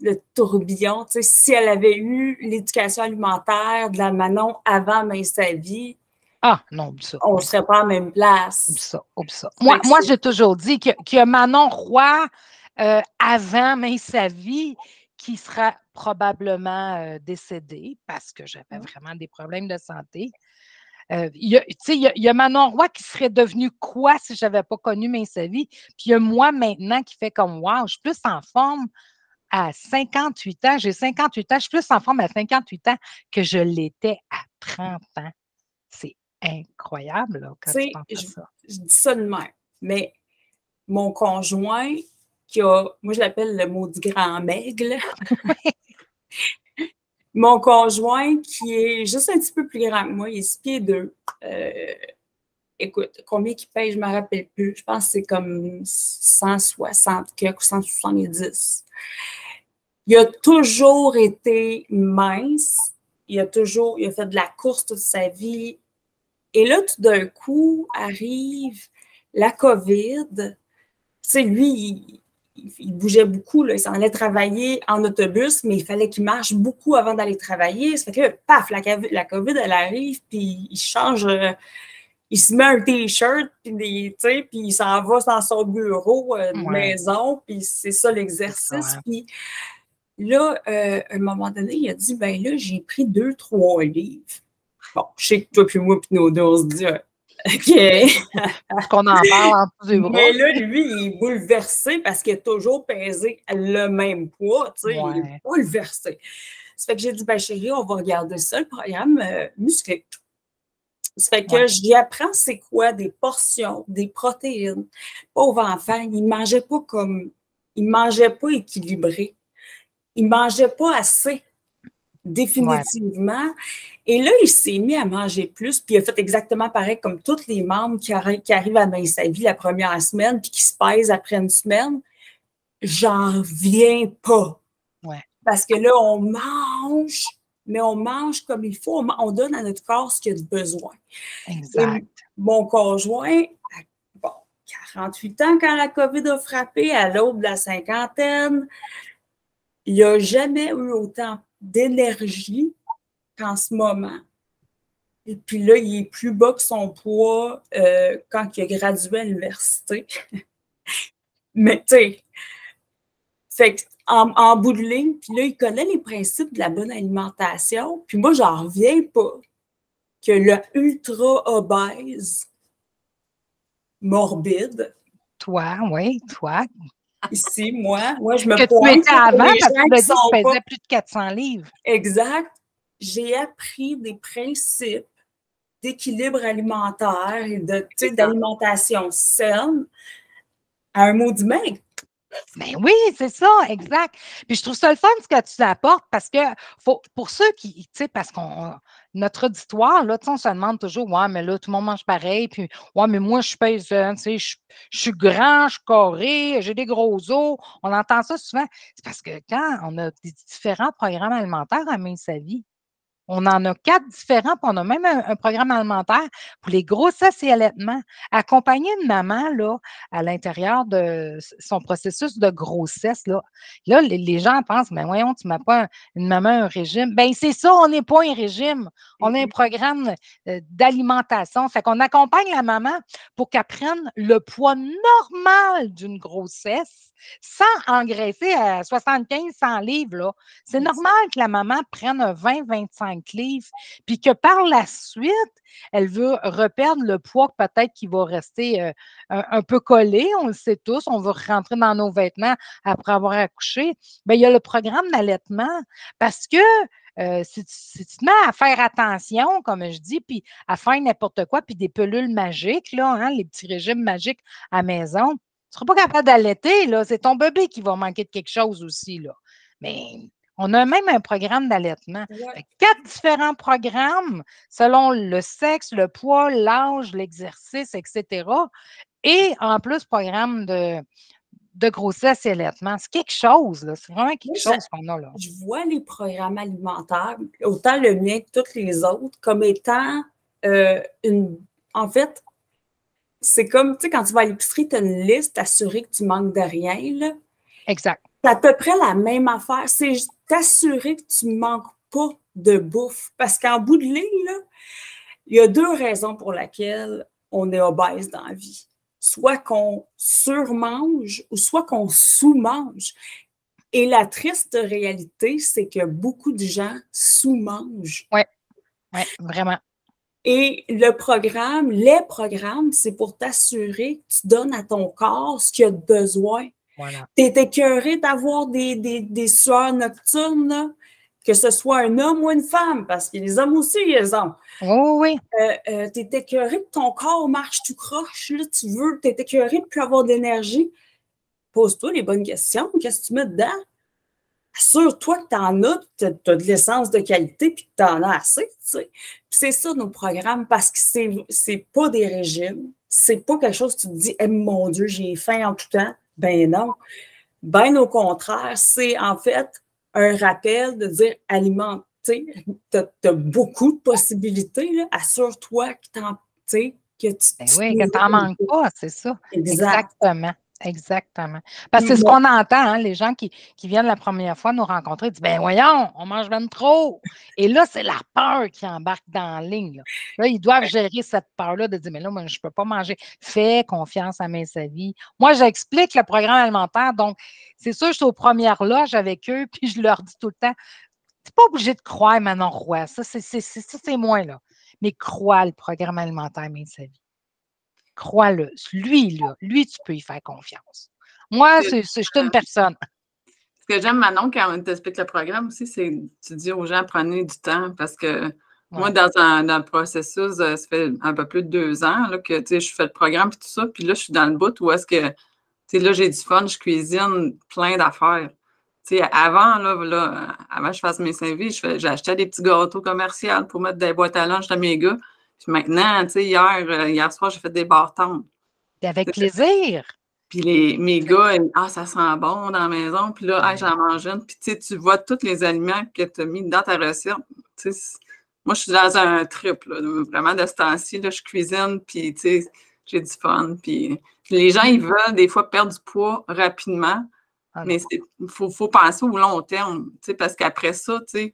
le tourbillon. Tu sais, si elle avait eu l'éducation alimentaire de la Manon avant Main Sa Vie, ah, non, oublie ça. On ne serait pas à la même place. Oublie ça, oublie ça. Moi j'ai toujours dit qu'il y a Manon Roy avant Main Sa Vie qui sera probablement décédée parce que j'avais vraiment des problèmes de santé. Il y a Manon Roy qui serait devenue quoi si je n'avais pas connu Main Sa Vie. Puis il y a moi maintenant qui fait comme wow, je suis plus en forme à 58 ans. J'ai 58 ans, je suis plus en forme à 58 ans que je l'étais à 30 ans. C'est incroyable là, quand tu penses à ça. Je dis ça de même, mais mon conjoint, moi je l'appelle le maudit grand maigre, mon conjoint qui est juste un petit peu plus grand que moi, il est 6 pieds 2. Écoute, combien il paye, je ne me rappelle plus. Je pense que c'est comme 160 ou 170. Il a toujours été mince. Il a fait de la course toute sa vie. Et là, tout d'un coup, arrive la COVID. Tu sais, lui, il bougeait beaucoup, là. Il s'en allait travailler en autobus, mais il fallait qu'il marche beaucoup avant d'aller travailler. Ça fait que, paf, la COVID, elle arrive, puis il change, il se met un T-shirt, puis il s'en va dans son bureau de maison, puis c'est ça l'exercice. Puis là, à un moment donné, il a dit, ben là, j'ai pris 2-3 livres. Bon, je sais que toi puis moi, puis nos deux, on se dit, OK. Qu'on en parle en tous les bras. Mais là, lui, il est bouleversé parce qu'il a toujours pesé le même poids, tu sais, il est bouleversé. Ça fait que j'ai dit, ben chérie, on va regarder ça, le programme musclé. Ça fait que j'y apprends c'est quoi des portions, des protéines. Pauvre enfant, il mangeait pas équilibré. Il mangeait pas assez. Définitivement. Ouais. Et là, il s'est mis à manger plus, puis il a fait exactement pareil comme tous les membres qui arrivent à Main Sa Vie la première semaine, puis qui se pèsent après une semaine. J'en viens pas. Ouais. Parce que là, on mange, mais on mange comme il faut. On donne à notre corps ce qu'il a de besoin. Exact. Et mon conjoint, 48 ans quand la COVID a frappé, à l'aube de la cinquantaine, il n'a jamais eu autant d'énergie qu'en ce moment. Et puis là, il est plus bas que son poids quand il a gradué à l'université. Mais tu sais, fait en bout de ligne, puis là, il connaît les principes de la bonne alimentation. Puis moi, j'en reviens pas que le ultra obèse morbide. Toi. Ici, moi, je me que pointe. Tu étais avant parce que tu m'as dit que tu pesais plus de 400 livres. Exact. J'ai appris des principes d'équilibre alimentaire et d'alimentation saine à un maudit maigre. Ben oui, c'est ça, exact. Puis je trouve ça le fun ce que tu apportes parce que pour ceux qui, tu sais, parce qu'on notre auditoire, là, tu sais, on se demande toujours, ouais, mais là, tout le monde mange pareil, puis ouais, mais moi, je pèse, tu sais, je suis grand, je suis carré, j'ai des gros os. On entend ça souvent. C'est parce que quand on a des différents programmes alimentaires à Main sa vie, on en a 4 différents, puis on a même un programme alimentaire pour les grossesses et allaitements. Accompagner une maman là, à l'intérieur de son processus de grossesse, là les gens pensent, mais voyons, tu ne mets pas une maman un régime. Bien, c'est ça, on n'est pas un régime. On a un programme d'alimentation. Fait qu'on accompagne la maman pour qu'elle prenne le poids normal d'une grossesse sans engraisser à 75-100 livres. Là. C'est normal que la maman prenne un 20-25 livres, puis que par la suite, elle veut reperdre le poids peut-être qui va rester un peu collé, on le sait tous, on veut rentrer dans nos vêtements après avoir accouché. Bien, il y a le programme d'allaitement parce que si tu te mets à faire attention, comme je dis, puis à faire n'importe quoi, puis des pelules magiques, là, hein, les petits régimes magiques à la maison, tu ne seras pas capable d'allaiter, là. C'est ton bébé qui va manquer de quelque chose aussi, là. Mais on a même un programme d'allaitement. Ouais. 4 différents programmes selon le sexe, le poids, l'âge, l'exercice, etc. Et en plus, programme de grossesse et allaitement. C'est quelque chose, là. C'est vraiment quelque chose qu'on a là. Je vois les programmes alimentaires, autant le mien que tous les autres, comme étant en fait, c'est comme, tu sais, quand tu vas à l'épicerie, tu as une liste, t'assurer que tu manques de rien, là. Exact. C'est à peu près la même affaire. C'est t'assurer que tu ne manques pas de bouffe. Parce qu'en bout de ligne, là, il y a 2 raisons pour lesquelles on est obèse dans la vie. Soit qu'on surmange ou soit qu'on sous-mange. Et la triste réalité, c'est que beaucoup de gens sous-mangent. Oui, vraiment. Et les programmes, c'est pour t'assurer que tu donnes à ton corps ce qu'il a besoin. Voilà. Tu es écœuré d'avoir des sueurs nocturnes, là, que ce soit un homme ou une femme, parce que les hommes aussi, ils les ont. Oui. Tu es écœuré que ton corps marche tout croche, là, tu es écœuré de ne plus avoir d'énergie. Pose-toi les bonnes questions. Qu'est-ce que tu mets dedans? Assure-toi que tu en as, tu as de l'essence de qualité puis que tu en as assez. Tu sais. C'est ça nos programmes parce que c'est pas des régimes. C'est pas quelque chose que tu te dis hey, mon Dieu, j'ai faim en tout temps. Ben non. Ben au contraire, c'est en fait un rappel de dire alimente. Tu as beaucoup de possibilités. Là. Assure-toi que tu oui, que tu n'en manques pas, c'est ça. Exact. Exactement. Parce que c'est ce qu'on entend, hein, les gens qui viennent la première fois nous rencontrer, ils disent ben voyons, on mange même trop. Et là, c'est la peur qui embarque dans la ligne. Là, ils doivent gérer cette peur-là de dire mais là, moi, je ne peux pas manger. Fais confiance à Main sa vie. Moi, j'explique le programme alimentaire. Donc, c'est sûr, je suis aux premières loges avec eux, puis je leur dis tout le temps tu n'es pas obligé de croire Manon Roy. Ça, c'est moi, là. Mais crois le programme alimentaire Main sa vie. Crois-le. Lui, tu peux y faire confiance. Moi, je suis une personne. Ce que j'aime, Manon, quand on t'explique le programme aussi, c'est tu dis aux gens, prenez du temps parce que moi, dans un processus, ça fait un peu plus de 2 ans là, que je fais le programme et tout ça. Puis là, je suis dans le bout où est-ce que là, j'ai du fun, je cuisine plein d'affaires. Avant, avant que je fasse mes services, j'achetais des petits gâteaux commerciaux pour mettre des boîtes à lunch de mes gars. Puis maintenant, hier soir, j'ai fait des bâtons. Avec plaisir. Puis mes gars, ça sent bon dans la maison. Puis là, j'en mange une. Puis tu vois tous les aliments que tu as mis dans ta recette. Moi, je suis dans un trip, là, vraiment de ce temps-ci. Je cuisine, puis j'ai du fun. Puis les gens, ils veulent des fois perdre du poids rapidement. Mais il faut penser au long terme, parce qu'après ça, c'est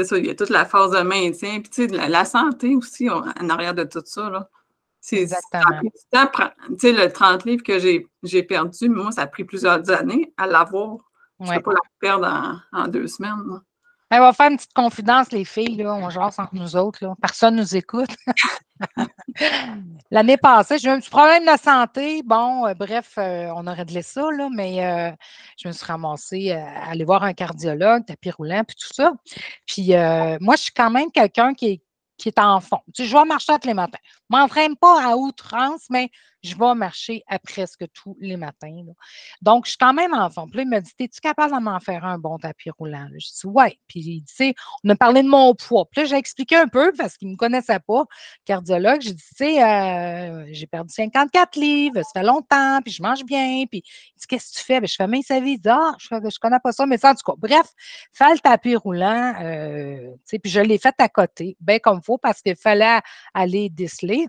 ça, il y a toute la phase de maintien, puis la santé aussi en arrière de tout ça. Là. Exactement. Le 30 livres que j'ai perdu, moi, ça a pris plusieurs années à l'avoir. Je ne peux pas la perdre en 2 semaines. Là. On va faire une petite confidence, les filles, là, on jase entre nous autres. Là. Personne ne nous écoute. L'année passée, j'ai eu un petit problème de santé. Bon, bref, on aurait réglé ça, là, mais je me suis ramassée à aller voir un cardiologue, tapis roulant, puis tout ça. Puis moi, je suis quand même quelqu'un qui est en fond. Je vais marcher tous les matins. Je ne m'entraîne pas à outrance, mais je vais marcher à presque tous les matins. Là. Donc, je suis quand même en forme. Puis là, il m'a dit, es-tu capable de m'en faire un bon tapis roulant? Là, je dis, ouais. Puis il dit, tu sais, on a parlé de mon poids. Puis là, j'ai expliqué un peu parce qu'il ne me connaissait pas, cardiologue. J'ai dit, tu sais, j'ai perdu 54 livres, ça fait longtemps, puis je mange bien. Puis il dit, qu'est-ce que tu fais? Bien, je fais mince sa vie. Il dit, je ne connais pas ça, mais ça, en tout cas, bref, fais le tapis roulant. Puis je l'ai fait à côté, bien comme il faut, parce qu'il fallait aller déceler.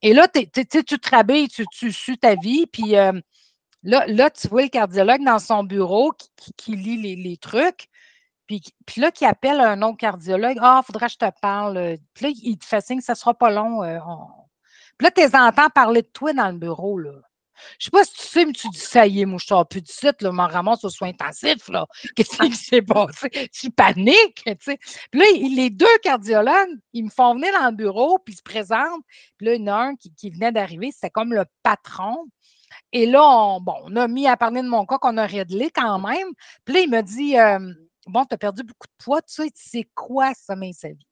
Et là, tu te rhabilles, tu sues ta vie, puis là, tu vois le cardiologue dans son bureau qui lit les trucs, puis là, qui appelle un autre cardiologue. Ah, il faudra que je te parle. Puis là, il te fait signe, ça ne sera pas long. Puis là, tu les entends parler de toi dans le bureau, là. Je ne sais pas si tu sais, mais tu dis, ça y est, moi, je sors plus de site, là, m'en ramasse aux soins intensifs, là. Qu'est-ce qui s'est passé? Tu paniques, tu sais. Puis là, les deux cardiologues, ils me font venir dans le bureau, puis ils se présentent. Puis là, il y en a un qui venait d'arriver, c'était comme le patron. Et là, on a mis à parler de mon cas qu'on a réglé quand même. Puis là, il m'a dit, bon, tu as perdu beaucoup de poids, tu sais quoi, sommeil sa vie?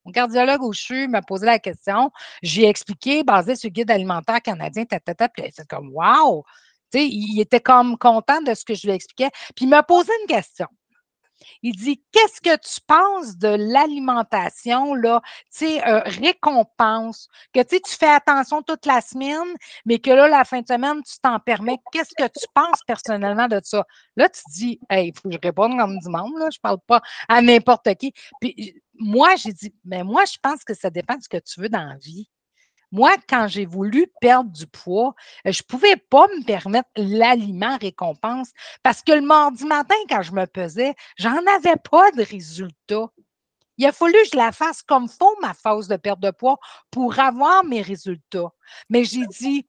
Mon cardiologue au CHU m'a posé la question. J'ai expliqué, basé sur le guide alimentaire canadien, puis c'est comme, wow! Tu sais, il était comme content de ce que je lui expliquais. Puis il m'a posé une question. Il dit, qu'est-ce que tu penses de l'alimentation, là, tu sais, récompense, que tu fais attention toute la semaine, mais que là, la fin de semaine, tu t'en permets. Qu'est-ce que tu penses personnellement de ça? Là, tu te dis, hey, il faut que je réponde comme du monde, là, je ne parle pas à n'importe qui. Puis moi, j'ai dit, mais moi, je pense que ça dépend de ce que tu veux dans la vie. Moi, quand j'ai voulu perdre du poids, je ne pouvais pas me permettre l'aliment récompense parce que le mardi matin, quand je me pesais, j'en avais pas de résultats. Il a fallu que je la fasse comme faut, ma phase de perte de poids, pour avoir mes résultats. Mais j'ai dit,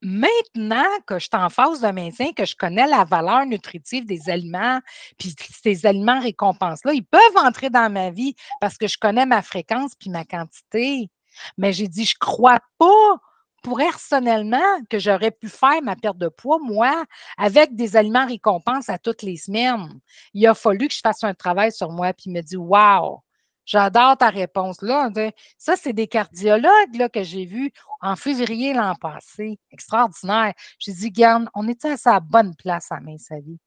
maintenant que je suis en phase de maintien, que je connais la valeur nutritive des aliments, puis ces aliments récompenses-là, ils peuvent entrer dans ma vie parce que je connais ma fréquence puis ma quantité. Mais j'ai dit, je ne crois pas personnellement que j'aurais pu faire ma perte de poids, moi, avec des aliments récompenses à toutes les semaines. Il a fallu que je fasse un travail sur moi, puis il me dit, wow, j'adore ta réponse là. Ça, c'est des cardiologues là, que j'ai vus en février l'an passé. Extraordinaire. J'ai dit, Garde, on était à sa bonne place à sa vie.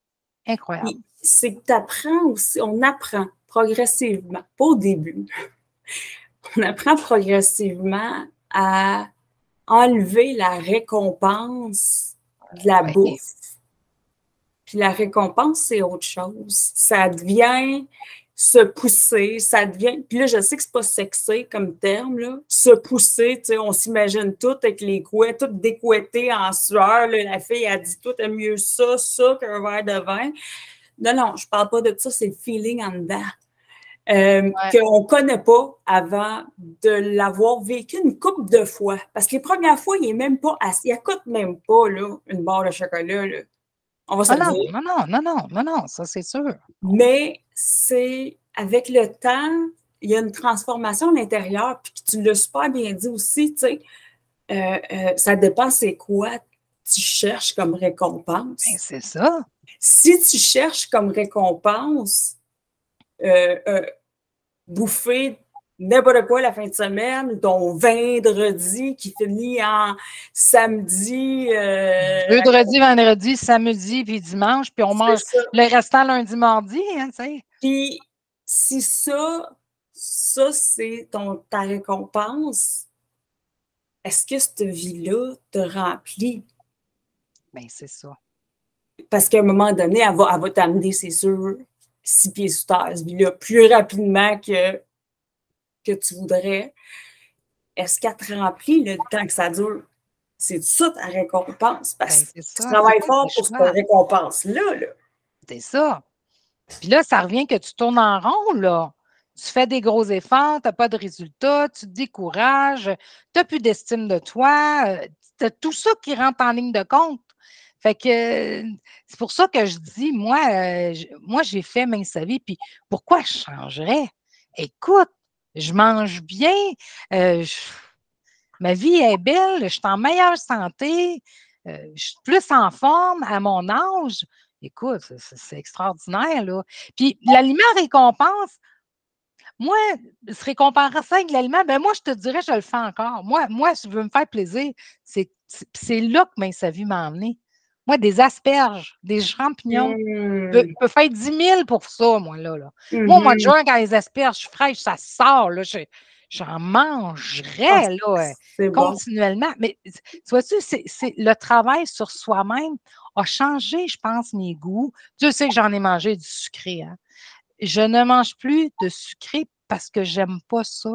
Incroyable. C'est que tu apprends aussi, on apprend progressivement, pas au début. On apprend progressivement à enlever la récompense de la bouffe. Puis la récompense, c'est autre chose. Ça devient se pousser, ça devient... Puis là, je sais que c'est pas sexy comme terme, là. Se pousser, tu sais, on s'imagine tout avec les couettes, tout découetté en sueur. Là, la fille a dit tout, aime mieux ça qu'un verre de vin. Non, je parle pas de ça, c'est le feeling en dedans. Qu'on ne connaît pas avant de l'avoir vécu une couple de fois. Parce que les premières fois, il n'est même pas assis. Il coûte même pas là, une barre de chocolat. Là. On va se dire. Non, ça c'est sûr. Mais c'est avec le temps, il y a une transformation à l'intérieur, puis tu l'as super bien dit aussi, tu sais, ça dépend c'est quoi tu cherches comme récompense. Ben, c'est ça. Si tu cherches comme récompense bouffer n'importe quoi la fin de semaine, ton vendredi qui finit en samedi. Vendredi, samedi, puis dimanche, puis on mange le restant lundi, mardi, hein, tu sais. Puis si ça c'est ta récompense, est-ce que cette vie-là te remplit? Bien, c'est ça. Parce qu'à un moment donné, elle va t'amener, c'est sûr, 6 pieds sous terre, cette vie-là, plus rapidement que tu voudrais. Est-ce qu'elle te remplit le temps que ça dure? C'est ça ta récompense. Parce que tu travailles fort pour cette récompense-là. Là. C'est ça. Puis là, ça revient que tu tournes en rond, là. Tu fais des gros efforts, tu n'as pas de résultats, tu te décourages, tu n'as plus d'estime de toi. Tu as tout ça qui rentre en ligne de compte. Fait que c'est pour ça que je dis, moi j'ai fait mince sa vie, puis pourquoi je changerais? Écoute, je mange bien, ma vie est belle, je suis en meilleure santé, je suis plus en forme à mon âge. Écoute, c'est extraordinaire, là. Puis l'aliment récompense, moi, se récompenser avec l'aliment, ben moi, je te dirais, je le fais encore. Moi, si je veux me faire plaisir, c'est C'est là que Mince Sa Vie m'a emmené. Moi, des asperges, des champignons, je peux faire 10 000 pour ça, moi, là. Moi, au mois de juin, quand les asperges fraîches, ça sort, là, j'en mangerais, là, continuellement. Bon. Mais, tu vois-tu, le travail sur soi-même a changé, je pense, mes goûts. Dieu sait que j'en ai mangé du sucré, hein. Je ne mange plus de sucré parce que j'aime pas ça.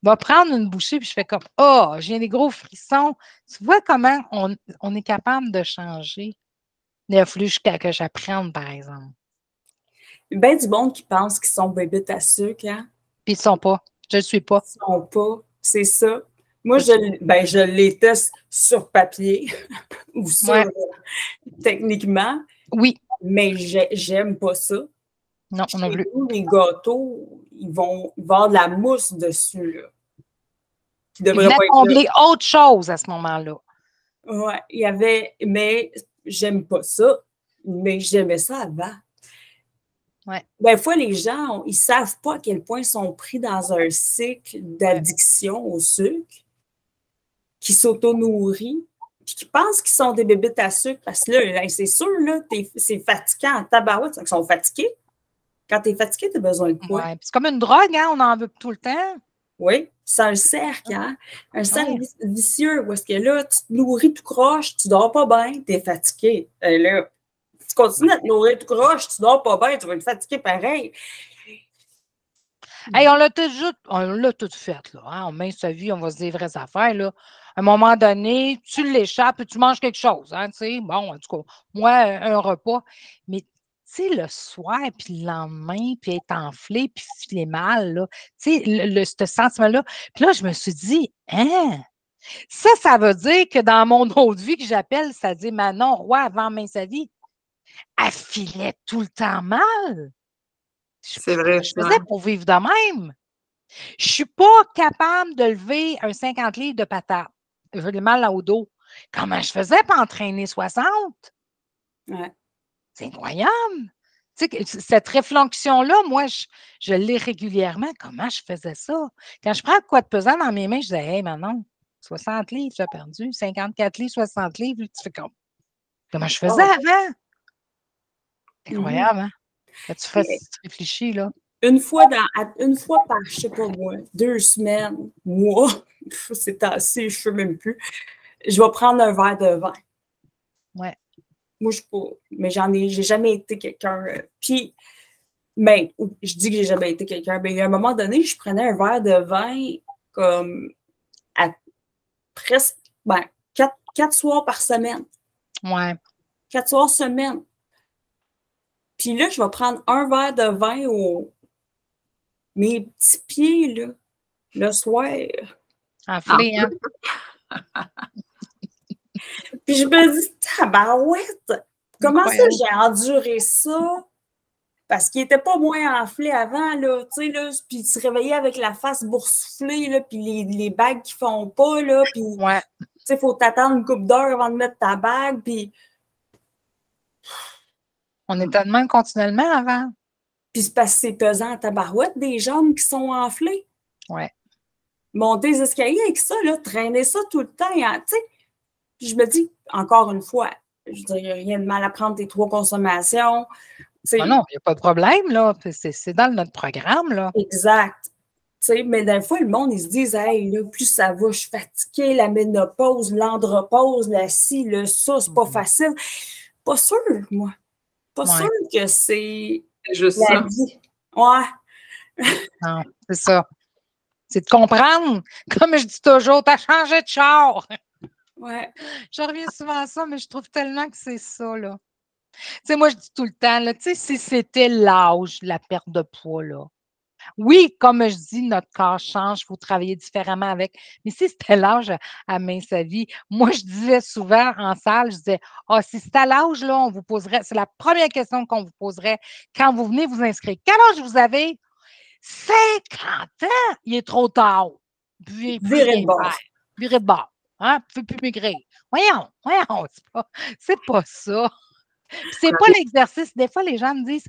Je vais prendre une bouchée, puis je fais comme « Oh, j'ai des gros frissons. » Tu vois comment on est capable de changer? Il a fallu que j'apprenne, par exemple. Il y a bien du monde qui pense qu'ils sont bébites à sucre, hein? Puis ils ne sont pas. Je ne le suis pas. Ils ne sont pas. C'est ça. Moi, je les teste sur papier ou techniquement. Oui. Mais j'aime pas ça. Non, non plus. Les gâteaux, ils vont avoir de la mousse dessus, là. Qui devrait pas combler autre chose à ce moment-là. Oui, il y avait, mais j'aime pas ça, mais j'aimais ça avant. Ouais. Des fois, les gens, ils savent pas à quel point ils sont pris dans un cycle d'addiction au sucre, qui s'auto-nourrit, puis qui pensent qu'ils sont des bébites à sucre, parce que là, c'est sûr, là, c'est fatigant en tabarouette, ils sont fatigués. Quand tu es fatigué, tu as besoin de quoi? Ouais. C'est comme une drogue, hein? On en veut tout le temps. Oui, c'est un cercle, hein? Un cercle vicieux où est-ce que là, tu te nourris tout croche, tu dors pas bien, tu es fatigué. Et là, tu continues à te nourrir tout croche, tu dors pas bien, tu vas être fatigué pareil. Hey, on l'a tout fait, là. Hein? On met sa vie, on va se dire les vraies affaires, là. À un moment donné, tu l'échappes et tu manges quelque chose, hein, tu sais. Bon, en tout cas, moi, un repas. Mais tu sais, le soir, puis le lendemain, puis être enflé, puis filer mal, là, tu sais, ce sentiment-là. Puis là, je me suis dit, hein, ça veut dire que dans mon autre vie que j'appelle, c'est-à-dire Manon Roy avant Mince Sa Vie, elle filait tout le temps mal. C'est vrai. Je faisais pour vivre de même. Je ne suis pas capable de lever un 50 livres de patates. J'ai mal au dos. Comment je faisais pour entraîner 60? Ouais. C'est incroyable. Tu sais, cette réflexion-là, moi, je l'ai régulièrement. Comment je faisais ça? Quand je prends quoi de pesant dans mes mains, je disais, hey, Manon, 60 livres, tu as perdu. 54 livres, 60 livres. Tu fais comme, comment je faisais avant? Incroyable, hein? Quand tu réfléchis, là. Une fois par, je sais pas moi, 2 semaines, mois, c'est assez, je ne sais même plus, je vais prendre un verre de vin. Ouais. Moi, je ne sais pas, mais j'ai jamais été quelqu'un. Puis, mais je dis que j'ai jamais été quelqu'un, mais à un moment donné, je prenais un verre de vin comme à presque 4 soirs par semaine. Ouais. 4 soirs semaine. Puis là, je vais prendre un verre de vin mes petits pieds, là, le soir. Enflé, hein? Puis je me dis, tabarouette, comment ça j'ai enduré ça? Parce qu'il n'était pas moins enflé avant, là, tu sais, là, puis tu te réveillais avec la face boursouflée, là, puis les bagues qui font pas, là, puis, tu sais, il faut t'attendre une couple d'heures avant de mettre ta bague, puis... On était de même continuellement avant. Puis c'est parce que c'est pesant à tabarouette, des jambes qui sont enflées. Ouais. Monter les escaliers avec ça, là, traîner ça tout le temps, hein, tu sais. Puis je me dis, encore une fois, je dirais rien de mal à prendre tes 3 consommations. Ah non, il n'y a pas de problème, là. C'est dans notre programme, là. Exact. T'sais, mais des fois, le monde, ils se disent, hey, là, plus ça va, je suis fatiguée, la ménopause, l'andropause, la ci, le ça, c'est pas facile. Pas sûr, moi. Pas sûr que c'est juste la ça. vie. Ouais. Non, c'est ça. C'est de comprendre. Comme je dis toujours, t'as changé de char. Ouais. Je reviens souvent à ça, mais je trouve tellement que c'est ça, là. Tu sais, moi, je dis tout le temps, là, tu sais, si c'était l'âge, la perte de poids, là. Oui, comme je dis, notre corps change, il faut travailler différemment avec. Mais si c'était l'âge à Mince Sa Vie, moi, je disais souvent en salle, je disais, ah, si c'était à l'âge, là, on vous poserait, c'est la première question qu'on vous poserait quand vous venez vous inscrire. Quel âge vous avez? 50 ans! Il est trop tard. Virez de bord. Virez de bord. Hein? Vous ne pouvez plus maigrir. Voyons, c'est pas ça. C'est pas l'exercice. Des fois, les gens me disent,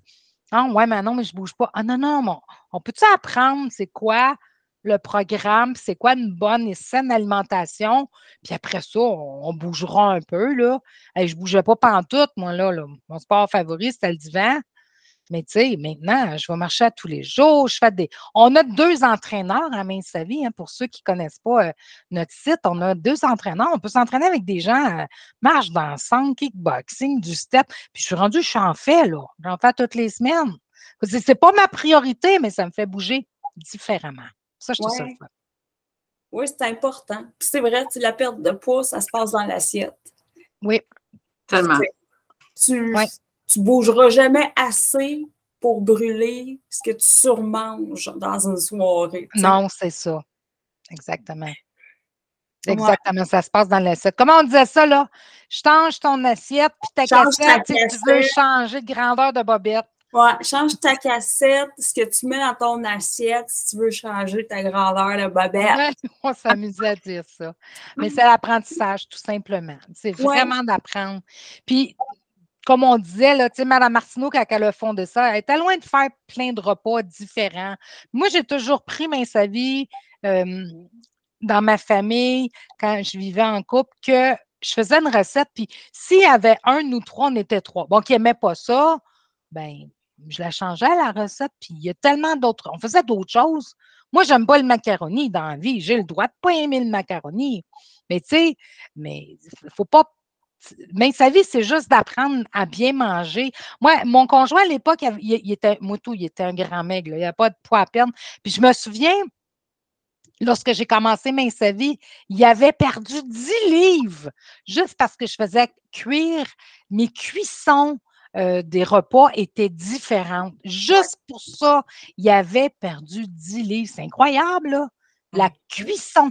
ah ouais, mais non, mais je bouge pas. Ah non, non, on peut-tu apprendre c'est quoi le programme, c'est quoi une bonne et saine alimentation. Puis après ça, on bougera un peu, là. Hey, je ne bougeais pas pantoute, moi, là. Mon sport favori, c'était le divan. Mais tu sais, maintenant, je vais marcher à tous les jours. On a 2 entraîneurs à Mince Sa Vie, hein, pour ceux qui ne connaissent pas notre site. On a 2 entraîneurs. On peut s'entraîner avec des gens marche dansante, kickboxing, du step. Puis je suis en fais, là. J'en fais toutes les semaines. C'est pas ma priorité, mais ça me fait bouger différemment. Ça, je trouve ça le fun. Oui, c'est important. Puis c'est vrai, la perte de poids, ça se passe dans l'assiette. Oui. Tellement. Tu bougeras jamais assez pour brûler ce que tu surmanges dans une soirée. Non, c'est ça. Exactement. Exactement, ça se passe dans l'assiette. Comment on disait ça, là? Change ton assiette, puis ta cassette, si tu veux changer de grandeur de bobette. Oui, change ta cassette, ce que tu mets dans ton assiette, si tu veux changer ta grandeur de bobette. On s'amusait à dire ça. Mais c'est l'apprentissage, tout simplement. C'est vraiment d'apprendre. Puis, comme on disait, là, Mme Martineau, quand elle a fondé ça, elle était loin de faire plein de repas différents. Moi, j'ai toujours pris Mince Sa Vie dans ma famille, quand je vivais en couple, que je faisais une recette, puis s'il y avait 1 ou 3, on était 3. Bon, qui n'aimaient pas ça, ben je la changeais à la recette, puis il y a tellement d'autres. On faisait d'autres choses. Moi, j'aime pas le macaroni dans la vie. J'ai le droit de pas aimer le macaroni. Mais tu sais, il faut pas. Mince Sa Vie, c'est juste d'apprendre à bien manger. Moi, mon conjoint, à l'époque, il était un grand maigre. Il n'y a pas de poids à perdre. Puis je me souviens, lorsque j'ai commencé Mince Sa Vie, il avait perdu 10 livres juste parce que je faisais cuire mes cuissons. Des repas étaient différentes. Juste pour ça, il avait perdu 10 livres. C'est incroyable, là. La cuisson.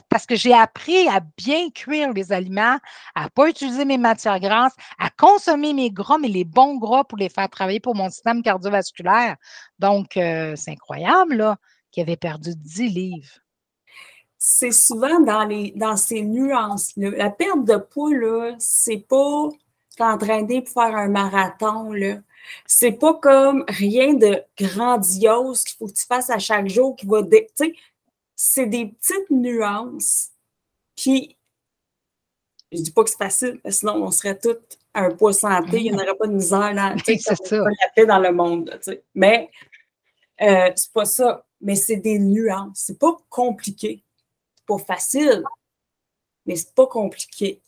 Parce que j'ai appris à bien cuire les aliments, à ne pas utiliser mes matières grasses, à consommer mes gras, mais les bons gras pour les faire travailler pour mon système cardiovasculaire. Donc, c'est incroyable, là, qu'il avait perdu 10 livres. C'est souvent dans ces nuances-là. La perte de poids, là, c'est pas t'entraîner pour faire un marathon, là. C'est pas comme rien de grandiose qu'il faut que tu fasses à chaque jour qui va... Tu sais, c'est des petites nuances. Puis, je dis pas que c'est facile, parce que sinon, on serait tous à un poids santé, il n'y en aurait pas de misère là, c'est ça. Pas la paix dans le monde. Là, mais c'est pas ça. Mais c'est des nuances. C'est pas compliqué. C'est pas facile, mais c'est pas compliqué.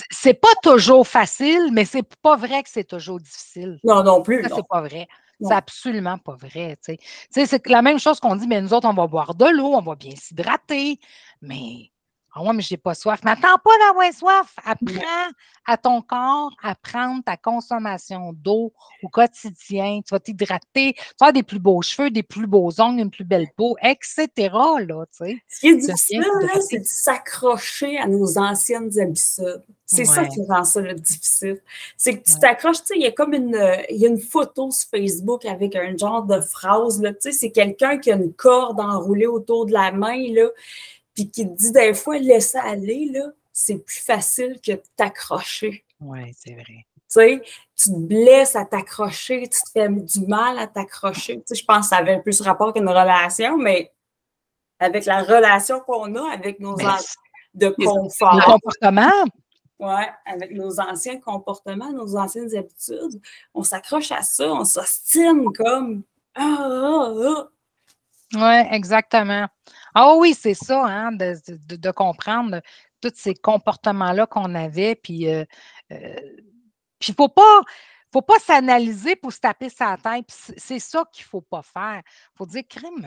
C'est pas toujours facile, mais c'est pas vrai que c'est toujours difficile. Non, non plus. Ça, c'est pas vrai. C'est absolument pas vrai. C'est la même chose qu'on dit, mais nous autres, on va boire de l'eau, on va bien s'hydrater, mais mais j'ai pas soif. Mais attends pas d'avoir soif. Apprends à ton corps à prendre ta consommation d'eau au quotidien. Tu vas t'hydrater, tu vas avoir des plus beaux cheveux, des plus beaux ongles, une plus belle peau, etc. Là, ce qui est difficile, c'est de s'accrocher à nos anciennes habitudes. C'est ça qui rend ça difficile. C'est que tu t'accroches, il y a comme une photo sur Facebook avec un genre de phrase, c'est quelqu'un qui a une corde enroulée autour de la main, là, puis qui te dit des fois, laisse aller, là, c'est plus facile que de t'accrocher. Oui, c'est vrai. Tu te blesses à t'accrocher, tu te fais du mal à t'accrocher. Je pense que ça avait plus rapport qu'une relation, mais avec la relation qu'on a avec nos de confort. Le comportement. Oui, avec nos anciens comportements, nos anciennes habitudes, on s'accroche à ça, on s'ostine comme Oui, exactement. Ah oui, c'est ça, hein, de comprendre tous ces comportements-là qu'on avait. Puis, il faut pas s'analyser pour se taper sa tête. C'est ça qu'il ne faut pas faire. Il faut dire, crime,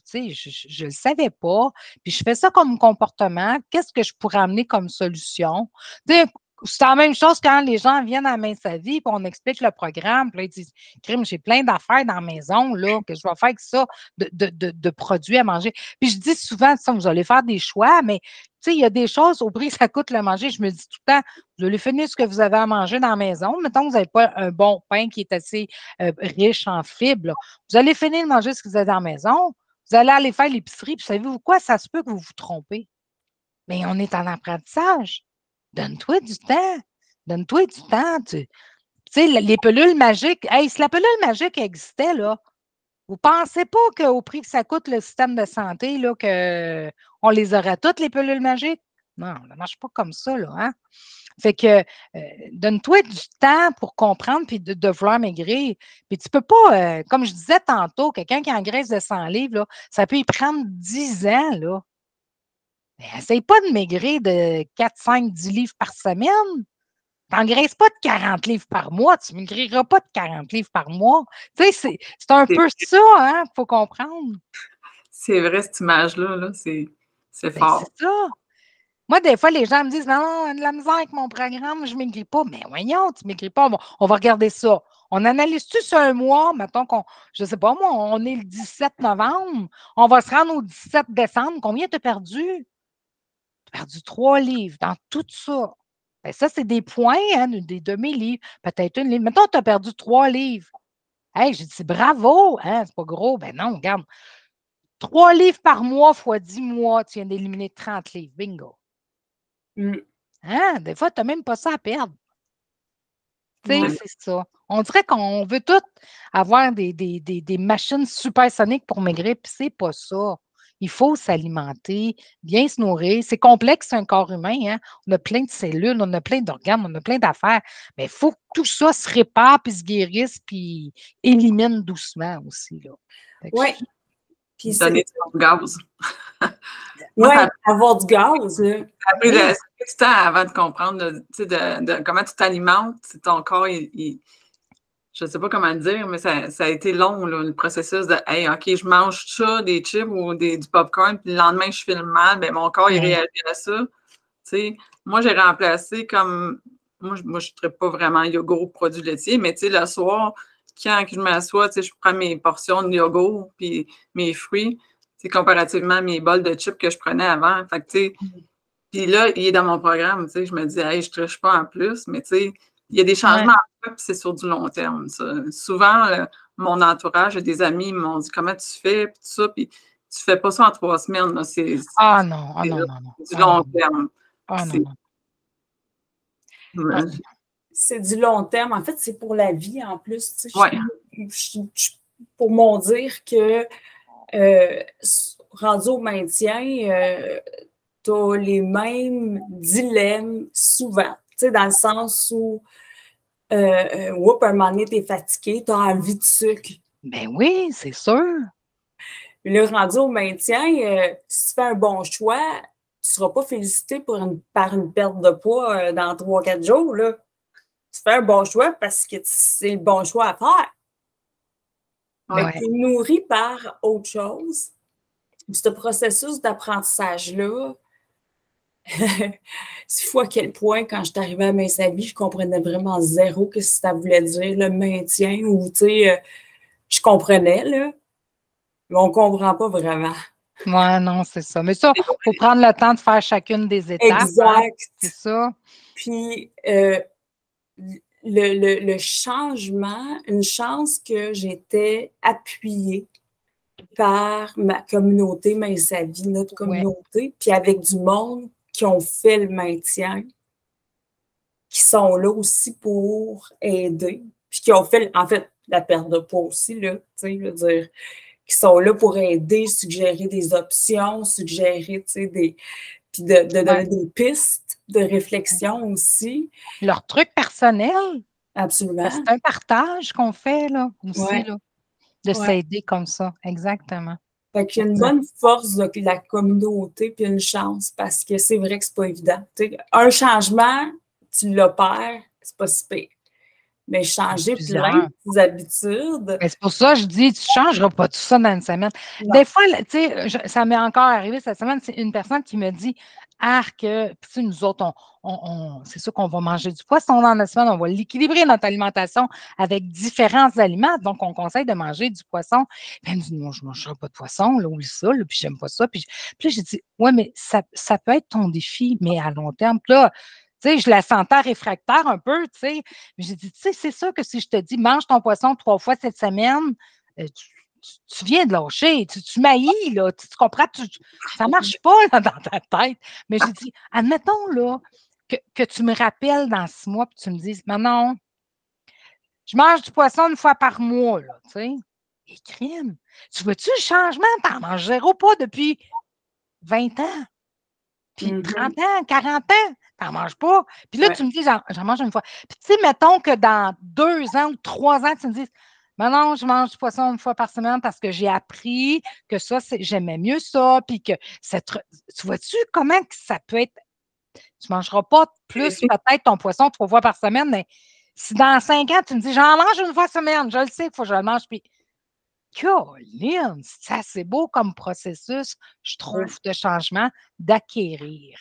je ne le savais pas. Puis je fais ça comme comportement. Qu'est-ce que je pourrais amener comme solution? C'est la même chose quand les gens viennent à Mince Sa Vie, puis on explique le programme, puis là, ils disent, crime, j'ai plein d'affaires dans la maison, là, que je vais faire avec ça, de produits à manger. Puis je dis souvent, vous allez faire des choix, mais il y a des choses, au prix que ça coûte le manger, je me dis tout le temps, vous allez finir ce que vous avez à manger dans la maison. Mettons que vous n'avez pas un bon pain qui est assez riche en fibres, là. Vous allez finir de manger ce que vous avez dans la maison, vous allez aller faire l'épicerie, puis savez-vous quoi? Ça se peut que vous vous trompez. Mais on est en apprentissage. Donne-toi du temps. Donne-toi du temps. Tu sais, les pelules magiques. Hey, si la pelule magique existait, là, Vous ne pensez pas qu'au prix que ça coûte le système de santé, là, qu'on les aurait toutes, les pilules magiques? Non, ça ne marche pas comme ça, là, hein? Fait que donne-toi du temps pour comprendre puis de vouloir maigrir. Puis tu peux pas, comme je disais tantôt, quelqu'un qui engraisse de 100 livres, là, ça peut y prendre 10 ans, là. Mais essaye pas de maigrir de 4, 5, 10 livres par semaine. Tu n'engraisses pas de 40 livres par mois. Tu ne maigriras pas de 40 livres par mois. Tu sais, c'est un peu ça, hein, qu'il faut comprendre. C'est vrai, cette image-là, là, c'est Ben, fort. c'est ça. Moi, des fois, les gens me disent non, de la misère avec mon programme, je ne maigris pas. Mais voyons, tu ne maigris pas. On va regarder ça. On analyse-tu sur un mois? Mettons qu'on, je ne sais pas, moi, on est le 17 novembre. On va se rendre au 17 décembre. Combien tu as perdu? Tu as perdu 3 livres dans tout ça. Ben, ça, c'est des points, hein, des demi-livres. Peut-être une livre. Mettons, tu as perdu 3 livres. Hey, j'ai dit bravo, hein, c'est pas gros. Ben non, regarde. 3 livres par mois fois 10 mois, tu viens d'éliminer 30 livres. Bingo. Hein? Des fois, tu n'as même pas ça à perdre. Tu sais, c'est ça. On dirait qu'on veut tous avoir des machines supersoniques pour maigrir, puis c'est pas ça. Il faut s'alimenter, bien se nourrir. C'est complexe, un corps humain. Hein? On a plein de cellules, on a plein d'organes, on a plein d'affaires. Mais il faut que tout ça se répare, puis se guérisse, puis élimine doucement aussi. Oui. Puis donner du gaz. Oui, avoir du gaz. Ça a pris du temps avant de comprendre de comment tu t'alimentes. Ton corps, je ne sais pas comment le dire, mais ça a été long, là, le processus de hey, OK, je mange ça, des chips ou du popcorn, puis le lendemain, je file mal, bien, mon corps, il réagit à ça. T'sais, moi, j'ai remplacé comme. Moi, je ne traite pas vraiment yogourt ou produits laitiers, mais le soir, quand je m'assois, je prends mes portions de yogourt puis mes fruits, comparativement à mes bols de chips que je prenais avant. Fait que, puis là, il est dans mon programme. Je me dis, hey, je ne triche pas en plus, mais il y a des changements puis c'est sur du long terme. Ça. Souvent, mon entourage et des amis m'ont dit comment tu fais, puis tout ça, puis tu fais pas ça en 3 semaines. Là. C'est non, du long terme. C'est du long terme. En fait, c'est pour la vie en plus. Ouais. Pour m'en dire que rendu au maintien, tu as les mêmes dilemmes souvent. Dans le sens où à un moment donné, tu es fatigué, tu as envie de sucre. Ben oui, c'est sûr. Le rendu au maintien, si tu fais un bon choix, tu ne seras pas félicité par une perte de poids dans 3-4 jours. Là. Tu fais un bon choix parce que c'est le bon choix à faire. Ouais. Tu es nourri par autre chose. Ce processus d'apprentissage-là, c'est fou à quel point, quand je suis arrivée à Mince-Vie, je comprenais vraiment zéro ce que ça voulait dire, le maintien, ou tu sais, je comprenais, là, mais on ne comprend pas vraiment. Oui, non, c'est ça. Mais ça, il faut prendre le temps de faire chacune des étapes. Exact. Hein, c'est ça. Puis, le changement, une chance que j'étais appuyée par ma communauté, Mince-Vie, notre communauté, puis avec du monde qui ont fait le maintien, qui sont là aussi pour aider, puis qui ont fait, en fait, la perte de poids aussi, là, tu sais, je veux dire, qui sont là pour aider, suggérer des options, suggérer, tu sais, puis de donner des pistes de réflexion aussi. Leur truc personnel. Absolument. C'est un partage qu'on fait, là, aussi, là, de s'aider comme ça, exactement. Fait qu'il y a une bonne force de la communauté puis une chance parce que c'est vrai que c'est pas évident. T'sais, un changement, tu l'opères, c'est pas si pire. Mais changer plein de tes habitudes. C'est pour ça que je dis, tu ne changeras pas tout ça dans une semaine. Non. Des fois, tu sais, ça m'est encore arrivé cette semaine, c'est une personne qui me dit Arc, puis nous autres, c'est sûr qu'on va manger du poisson dans la semaine, on va l'équilibrer notre alimentation avec différents aliments. Donc, on conseille de manger du poisson. Puis elle me dit non, je ne mangerai pas de poisson, là, oublie ça, là, puis j'aime pas ça. Puis j'ai dit ouais, mais ça peut être ton défi, mais à long terme. Puis là, tu sais, je la sentais réfractaire un peu, tu sais. Mais j'ai dit, tu sais, c'est sûr que si je te dis, mange ton poisson 3 fois cette semaine, tu viens de lâcher, tu m'haïs, là, tu comprends? Ça ne marche pas là, dans ta tête. Mais j'ai dit, admettons, là, que tu me rappelles dans 6 mois, puis tu me dises, Manon, je mange du poisson 1 fois par mois, là, tu sais. Et crime, tu vois-tu le changement? T'en manges 0 pas depuis 20 ans. Puis 30 ans, 40 ans, t'en manges pas. Puis là, tu me dis, j'en mange une fois. Puis tu sais, mettons que dans 2 ans ou 3 ans, tu me dis, mais non, je mange du poisson une fois par semaine parce que j'ai appris que ça, j'aimais mieux ça. Puis que tu vois-tu comment que ça peut être. Tu ne mangeras pas plus peut-être ton poisson 3 fois par semaine, mais si dans 5 ans, tu me dis, j'en mange une fois par semaine, je le sais qu'il faut que je le mange. Puis, Caroline, c'est assez beau comme processus, je trouve, de changement, d'acquérir.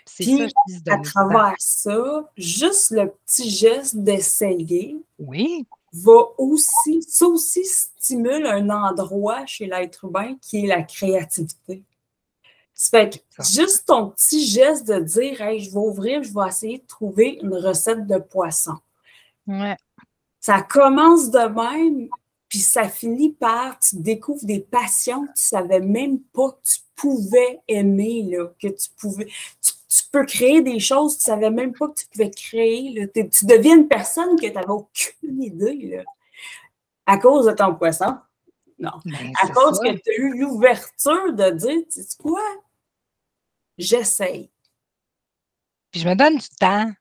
C'est ça, je dis, à travers ça, juste le petit geste d'essayer va aussi, ça aussi stimule un endroit chez l'être humain qui est la créativité. Ça fait que juste ton petit geste de dire, hey, je vais ouvrir, je vais essayer de trouver une recette de poisson. Ouais. Ça commence de même, puis ça finit par, tu découvres des passions que tu savais même pas que tu pouvais aimer, là, que tu pouvais. Tu peux créer des choses que tu savais même pas que tu pouvais créer. Là. Tu deviens une personne que tu n'avais aucune idée, là, à cause de ton poisson. Non. À cause que tu as eu l'ouverture de dire, tu sais quoi? J'essaye. Puis je me donne du temps.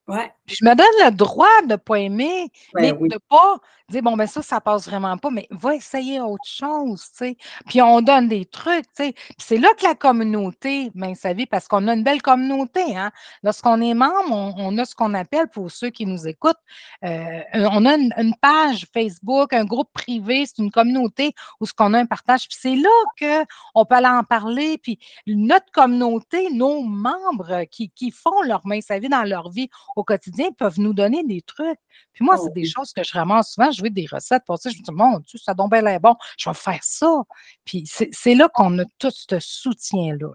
Ouais. Puis je me donne le droit de ne pas aimer, mais de ne pas dire, bon, ben ça passe vraiment pas, mais va essayer autre chose, tu sais. Puis on donne des trucs, tu sais. Puis c'est là que la communauté, ben, ça vit, parce qu'on a une belle communauté, hein. Lorsqu'on est membre, on a ce qu'on appelle, pour ceux qui nous écoutent, on a une page Facebook, un groupe privé, c'est une communauté où ce qu'on a un partage. Puis c'est là qu'on peut aller en parler. Puis notre communauté, nos membres qui font leur main sa vie dans leur vie au quotidien peuvent nous donner des trucs. Puis moi, c'est des choses que je ramasse souvent. Je veux des recettes pour ça. Je me dis, mon Dieu, ça donne bien l'air bon. Je vais faire ça. Puis c'est là qu'on a tout ce soutien-là.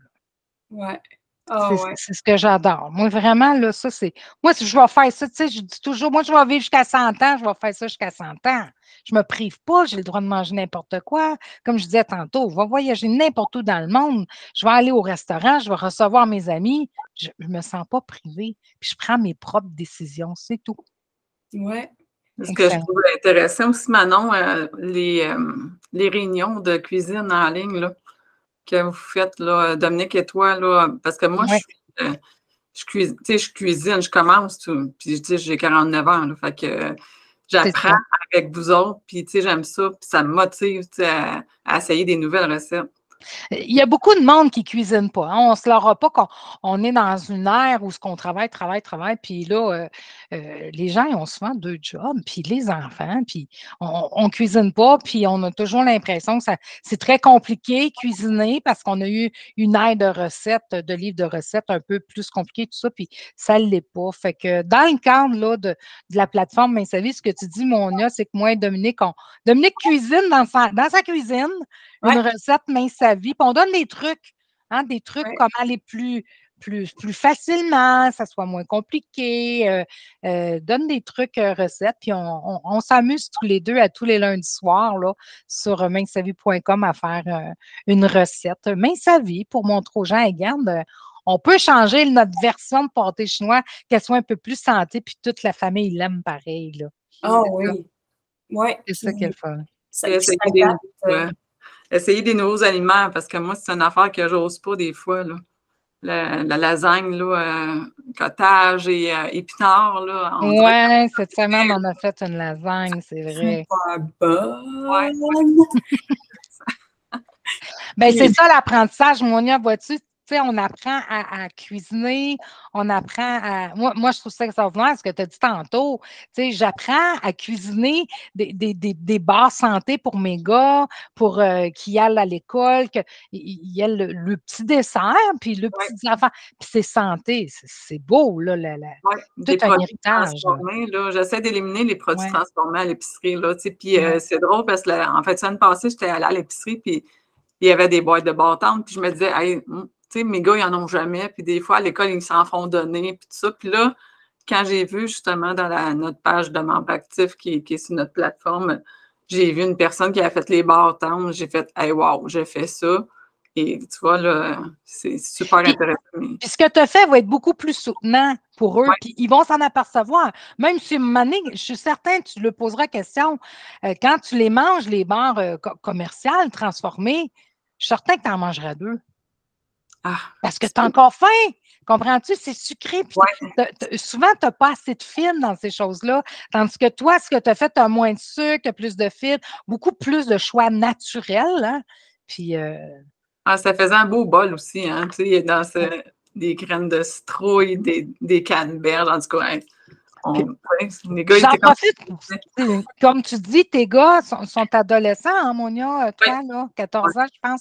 Ouais. C'est ce que j'adore. Moi, vraiment, là, ça, c'est. Moi, si je vais faire ça, tu sais, je dis toujours, moi, je vais vivre jusqu'à 100 ans, je vais faire ça jusqu'à 100 ans. Je ne me prive pas, j'ai le droit de manger n'importe quoi. Comme je disais tantôt, je vais voyager n'importe où dans le monde. Je vais aller au restaurant, je vais recevoir mes amis. Je ne me sens pas privée. Puis je prends mes propres décisions, c'est tout. Oui. Ce que je trouve intéressant aussi, Manon, les réunions de cuisine en ligne, là, que vous faites, là, Dominique et toi, là, parce que moi, je cuisine, je commence, puis j'ai 49 ans, là, fait que j'apprends avec vous autres, puis j'aime ça, puis ça me motive à essayer des nouvelles recettes. Il y a beaucoup de monde qui ne cuisine pas. Hein? On ne se l'aura pas qu'on est dans une ère où on travaille, puis là, les gens ils ont souvent 2 jobs, puis les enfants, puis on ne cuisine pas, puis on a toujours l'impression que c'est très compliqué cuisiner parce qu'on a eu une aide de recettes, de livres de recettes un peu plus compliqué, tout ça, puis ça ne l'est pas. Fait que dans le cadre là, de la plateforme Main Sa Vie, ce que tu dis, Monia, c'est que moi et Dominique, Dominique cuisine dans sa cuisine une recette Main Sa Vie, puis on donne des trucs, hein, comment aller plus facilement, ça soit moins compliqué, donne des trucs recettes, puis on s'amuse tous les deux à tous les lundis soirs là, sur mainsavie.com à faire une recette Main Sa Vie pour montrer aux gens, regarde, on peut changer notre version de pâté chinois, qu'elle soit un peu plus santé, puis toute la famille l'aime pareil. Là. Ah oui. Ouais. C'est ça qu'elle fait. Essayer des nouveaux aliments, parce que moi, c'est une affaire que j'ose pas des fois. Là. La lasagne, là, cottage et épinards. Oui, cette semaine, on a fait une lasagne, c'est vrai. Super bonne! Ben, c'est ça l'apprentissage, Monia, vois-tu? Tu sais, on apprend à cuisiner, on apprend à. Moi, je trouve ça extraordinaire, ce que tu as dit tantôt. Tu sais, j'apprends à cuisiner des bars santé pour mes gars, pour qu'ils aillent à l'école, qu'il y ait le petit dessert, puis le petit enfant. Puis c'est santé, c'est beau, là, tout un héritage. J'essaie d'éliminer les produits transformés à l'épicerie, là, tu sais, puis c'est drôle parce que, en fait, semaine passée, j'étais allée à l'épicerie, puis il y avait des boîtes de bâtons, puis je me disais, hey, tu sais, mes gars, ils n'en ont jamais, puis des fois, à l'école, ils s'en font donner, puis tout ça. Puis là, quand j'ai vu, justement, dans notre page de membres actifs qui est sur notre plateforme, j'ai vu une personne qui a fait les bâtons, j'ai fait, hey, wow, j'ai fait ça. Et tu vois, là, c'est super intéressant. Puis ce que tu as fait va être beaucoup plus soutenant pour eux, puis ils vont s'en apercevoir. Même si, à un moment donné, je suis certain que tu leur poseras la question, quand tu les manges, les barres commerciales transformées, je suis certain que tu en mangeras 2. Parce que tu as encore faim. Comprends-tu? C'est sucré. Souvent, tu n'as pas assez de fibres dans ces choses-là. Tandis que toi, ce que tu as fait, tu as moins de sucre, plus de fibres, beaucoup plus de choix naturels. Hein? Puis, ça faisait un beau bol aussi. Hein? Tu sais, dans des graines de citrouille, des canneberges, en tout cas. Les gars, j'en profite, comme tu dis, tes gars sont adolescents, hein, Monia, toi, là, 14 ans, je pense.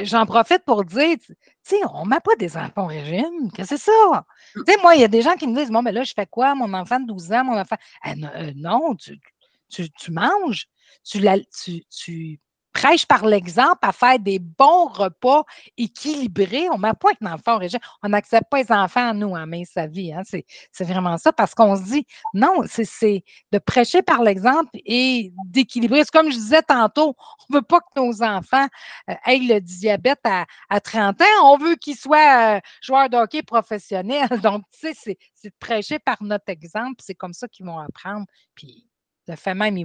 J'en profite pour dire, tu sais, on ne met pas des enfants au régime. Qu'est-ce que c'est ça? Tu sais, moi, il y a des gens qui me disent, bon, mais là, je fais quoi? Mon enfant de 12 ans, mon enfant. Non, tu manges. Tu prêches par l'exemple à faire des bons repas équilibrés. On ne met pas un enfant au régime. On n'accepte pas les enfants, nous, en main sa vie. Hein. C'est vraiment ça, parce qu'on se dit, non, c'est de prêcher par l'exemple et d'équilibrer. C'est comme je disais tantôt, on ne veut pas que nos enfants aient le diabète à 30 ans. On veut qu'ils soient joueurs de hockey professionnels. Donc, tu sais, c'est de prêcher par notre exemple. C'est comme ça qu'ils vont apprendre. Puis, de fait même, ils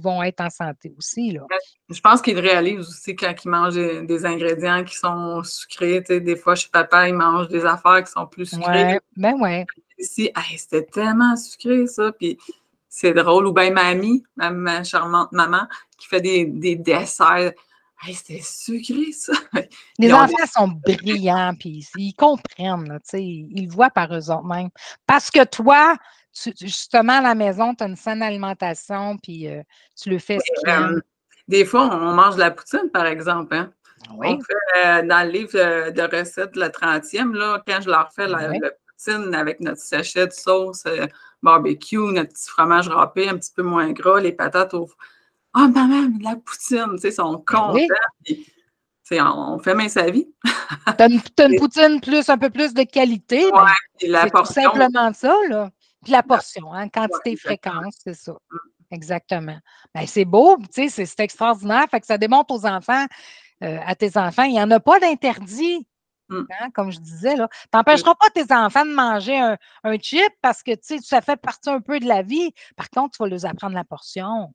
vont être en santé aussi. Là. Je pense qu'ils réalisent aussi quand ils mangent des ingrédients qui sont sucrés. Tu sais, des fois, chez papa, ils mangent des affaires qui sont plus sucrées. Ouais. Ici, c'était tellement sucré, ça. Puis c'est drôle. Ou bien ma charmante maman, qui fait des desserts. C'était sucré, ça. Les enfants sont brillants, puis ils comprennent. Là, ils le voient par eux-mêmes. Parce que toi, justement, à la maison, tu as une saine alimentation, puis tu le fais ce qu'ils aiment. Des fois, on mange de la poutine, par exemple. Hein? Oui. On fait dans le livre de recettes, le 30e, là, quand je leur fais la poutine avec notre sachet de sauce barbecue, notre petit fromage râpé un petit peu moins gras, les patates au... Ah, maman, de la poutine! Tu sais, ils sont contents. Oui. On fait main sa vie. Tu as une poutine un peu plus de qualité. Oui, la portion. C'est tout simplement ça, là. Puis la portion, hein, quantité et fréquence, c'est ça. Exactement. Ben, c'est beau, tu sais, c'est extraordinaire. Fait que ça démontre aux enfants, à tes enfants, il n'y en a pas d'interdit. Hein, comme je disais, là. Tu n'empêcheras pas tes enfants de manger un chip parce que, tu sais, ça fait partie un peu de la vie. Par contre, tu vas leur apprendre la portion.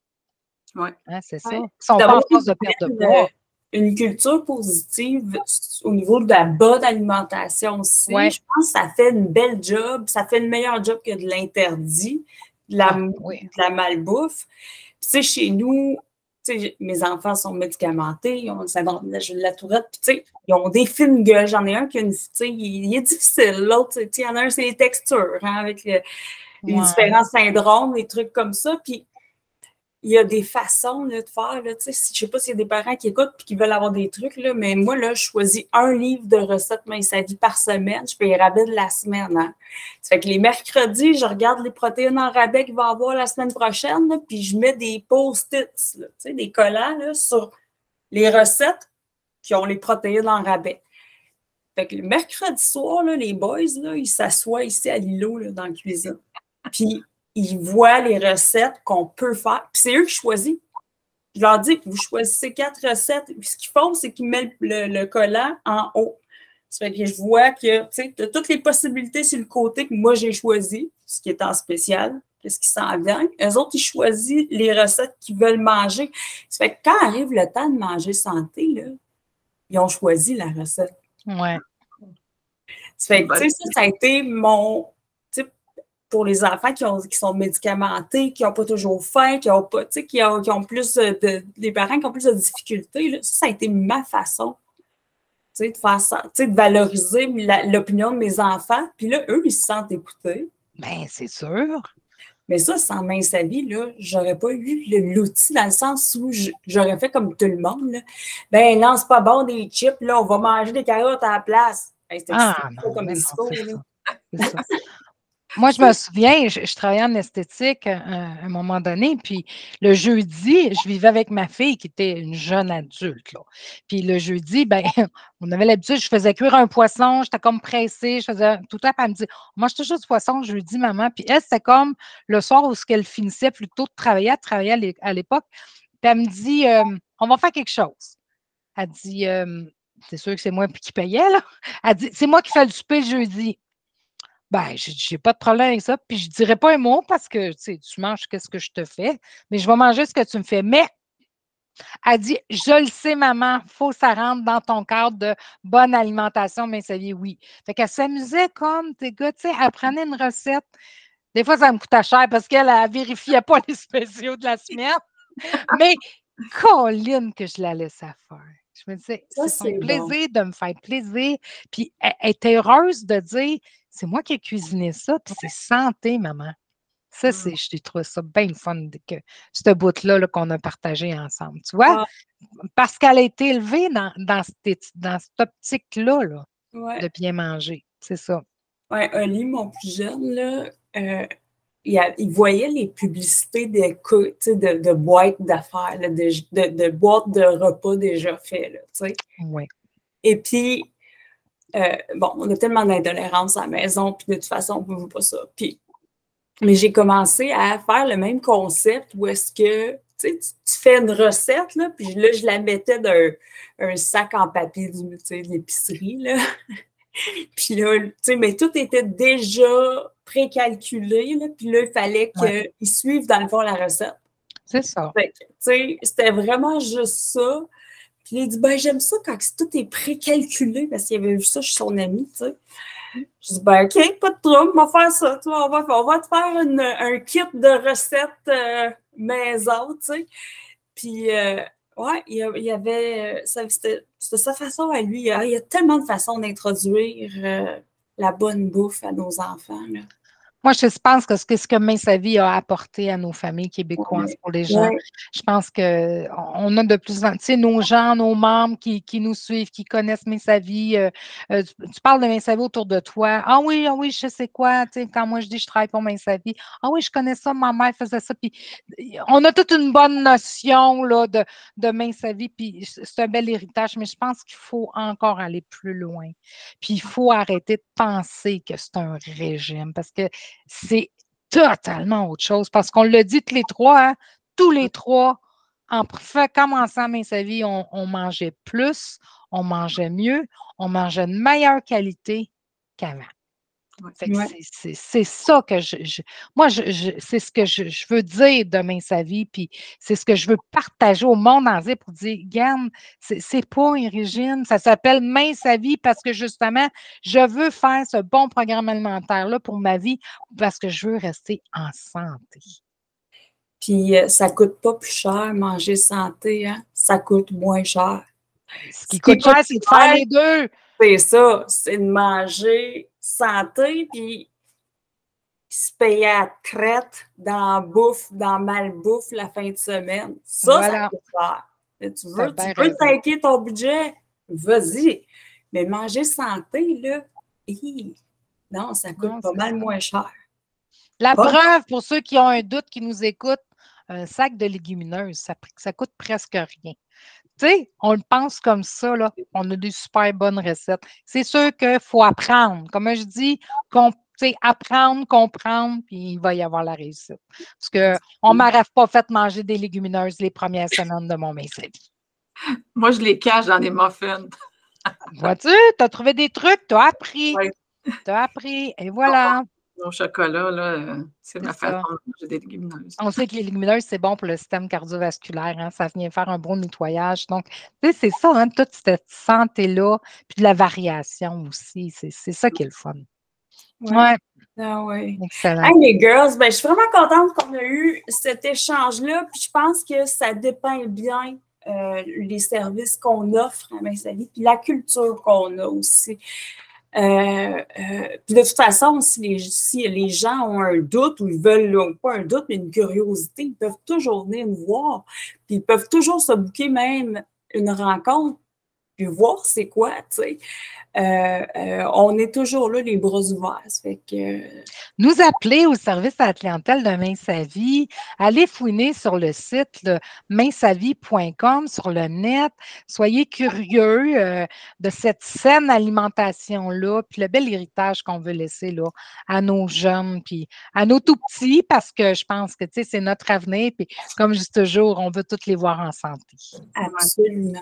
Oui. Hein, c'est ça. Ils sont pas en phase de perte de poids. Une culture positive au niveau de la bonne alimentation aussi. Ouais. Je pense que ça fait une belle job. Ça fait une meilleure job que de l'interdit, de la malbouffe. Tu sais, chez nous, mes enfants sont médicamentés, ils ont le syndrome de la Tourette, puis ils ont des films gueules. J'en ai un qui a il est difficile. L'autre, il y en a un, c'est les textures, hein, avec les différents syndromes, des trucs comme ça. Puis il y a des façons là, de faire. Là, je ne sais pas s'il y a des parents qui écoutent et qui veulent avoir des trucs, là, mais moi, là, je choisis un livre de recettes Main sa vie par semaine. Je fais les rabais de la semaine. Hein. Ça fait que les mercredis, je regarde les protéines en rabais qu'il va y avoir la semaine prochaine, là, puis je mets des post-its, des collants là, sur les recettes qui ont les protéines en rabais. Fait que le mercredi soir, là, les boys, là, ils s'assoient ici à l'îlot là, dans la cuisine. Puis ils voient les recettes qu'on peut faire. Puis c'est eux qui choisissent. Je leur dis, vous choisissez 4 recettes. Puis ce qu'ils font, c'est qu'ils mettent le collant en haut. Ça fait que je vois que, tu as toutes les possibilités sur le côté que moi, j'ai choisi, ce qui est en spécial, qu'est-ce qui s'en vient. Eux autres, ils choisissent les recettes qu'ils veulent manger. Ça fait que quand arrive le temps de manger santé, là, ils ont choisi la recette. Ouais. Ça fait que, ça a été mon... pour les enfants qui sont médicamentés, qui n'ont pas toujours faim, qui ont plus les parents qui ont plus de difficultés, là, ça a été ma façon de faire ça, de valoriser l'opinion de mes enfants. Puis là, eux, ils se sentent écoutés. Bien, c'est sûr. Mais ça, sans Main sa vie, là, j'aurais pas eu l'outil dans le sens où j'aurais fait comme tout le monde. Là. Ben non, c'est pas bon des chips, là, on va manger des carottes à la place. Hey, non, comme discours, c'est ça. Moi, je me souviens, je travaillais en esthétique à un moment donné, puis le jeudi, je vivais avec ma fille qui était une jeune adulte. Là. Puis le jeudi, ben, on avait l'habitude, je faisais cuire un poisson, j'étais comme pressée, je faisais tout le temps, elle me dit, on mange toujours du poisson le jeudi, maman. Puis elle, c'était comme le soir où elle finissait plutôt de travailler, à l'époque. Puis elle me dit, on va faire quelque chose. Elle dit, c'est sûr que c'est moi qui payais, là. Elle dit, c'est moi qui fais le souper le jeudi. Ben, j'ai pas de problème avec ça. Puis je dirais pas un mot parce que tu manges qu'est-ce que je te fais, mais je vais manger ce que tu me fais. Mais elle dit, je le sais, maman, il faut que ça rentre dans ton cadre de bonne alimentation, mais ça dit oui. Fait qu'elle s'amusait comme tes gars, tu sais, elle prenait une recette. Des fois, ça me coûtait cher parce qu'elle ne vérifiait pas les spéciaux de la semaine. Mais Colline que je la laissais faire. Je me disais, c'est son plaisir de me faire plaisir. Puis elle était heureuse de dire, c'est moi qui ai cuisiné ça, puis c'est santé, maman. Ça, je trouve ça bien fun que ce bout-là -là, qu'on a partagé ensemble. Tu vois? Parce qu'elle a été élevée dans cette optique-là de bien manger. C'est ça. Oui, Oli, mon plus jeune, là, il voyait les publicités de boîtes d'affaires, de boîtes de repas déjà faits. Oui. Et puis, bon, on a tellement d'intolérance à la maison, puis de toute façon, on ne veut pas ça. Mais j'ai commencé à faire le même concept où est-ce que tu fais une recette, là, puis là, je la mettais dans un sac en papier de l'épicerie, là. Puis là, mais tout était déjà précalculé, là, puis là, il fallait qu'ils suivent, dans le fond, la recette. C'est ça. Fait que, c'était vraiment juste ça. Puis il dit, ben j'aime ça quand tout est précalculé, parce qu'il avait vu ça chez son ami, tu sais. Je dis, ben OK, pas de trouble, on va faire ça. On va te faire un kit de recettes maison, tu sais. Puis, il y avait... C'était sa façon à lui. Il y a tellement de façons d'introduire la bonne bouffe à nos enfants, là. Moi, je pense que ce que Main Sa Vie a apporté à nos familles québécoises pour les gens, je pense qu'on a de plus en plus, nos gens, nos membres qui nous suivent, qui connaissent Main Sa Vie. Tu parles de Main Sa Vie autour de toi. Ah oui, je sais quoi. Quand moi je dis je travaille pour Main Sa Vie, ah oui, je connais ça, ma mère faisait ça. Puis on a toute une bonne notion là, de Main Sa Vie. Puis c'est un bel héritage, mais je pense qu'il faut encore aller plus loin. Puis il faut arrêter de penser que c'est un régime parce que c'est totalement autre chose parce qu'on l'a dit tous les trois, en commençant Main Sa Vie, on mangeait plus, on mangeait mieux, on mangeait de meilleure qualité qu'avant. C'est ça que c'est ce que je veux dire de Main Sa Vie, puis c'est ce que je veux partager au monde entier pour dire, regarde, c'est pas un régime, ça s'appelle Main Sa Vie parce que justement, je veux faire ce bon programme alimentaire-là pour ma vie parce que je veux rester en santé. Puis ça coûte pas plus cher manger santé, hein? Ça coûte moins cher. Ce qui coûte cher, c'est de faire les deux. C'est ça, c'est de manger santé, puis se payer à la traite dans malbouffe la fin de semaine. Ça coûte cher. Tu veux tanker ton budget? Vas-y. Mais manger santé, là, non, ça coûte pas mal moins cher. La preuve, pour ceux qui ont un doute, qui nous écoutent, un sac de légumineuses, ça coûte presque rien. Tu sais, on le pense comme ça, là. On a des super bonnes recettes. C'est sûr qu'il faut apprendre. Comme je dis, apprendre, comprendre, puis il va y avoir la réussite. Parce qu'on ne m'aurait pas fait manger des légumineuses les premières semaines de mon Main Sa Vie. Moi, je les cache dans des muffins. Vois-tu? Tu as trouvé des trucs, tu as appris. Oui. Tu as appris, et voilà. Au chocolat, là, c'est ma façon de manger des légumineuses. On sait que les légumineuses, c'est bon pour le système cardiovasculaire. Hein? Ça vient faire un bon nettoyage. Donc, tu sais, c'est ça, hein, toute cette santé-là, puis de la variation aussi. C'est ça qui est le fun. Ouais. Ah oui. Excellent. Hey, les girls, je suis vraiment contente qu'on a eu cet échange-là. Puis je pense que ça dépeint bien les services qu'on offre à Main Sa Vie, puis la culture qu'on a aussi. Puis de toute façon, si les gens ont un doute ou ils veulent, pas un doute, mais une curiosité, ils peuvent toujours venir nous voir. Puis ils peuvent toujours se booker même une rencontre, puis voir c'est quoi, tu sais. On est toujours là, les bras ouverts. Ça fait que... Nous appeler au service à la clientèle de Main Sa Vie, allez fouiner sur le site mainsavie.com sur le net. Soyez curieux de cette saine alimentation-là, puis le bel héritage qu'on veut laisser là, à nos jeunes, puis à nos tout petits, parce que je pense que c'est notre avenir. Puis comme je dis toujours, on veut tous les voir en santé. Absolument.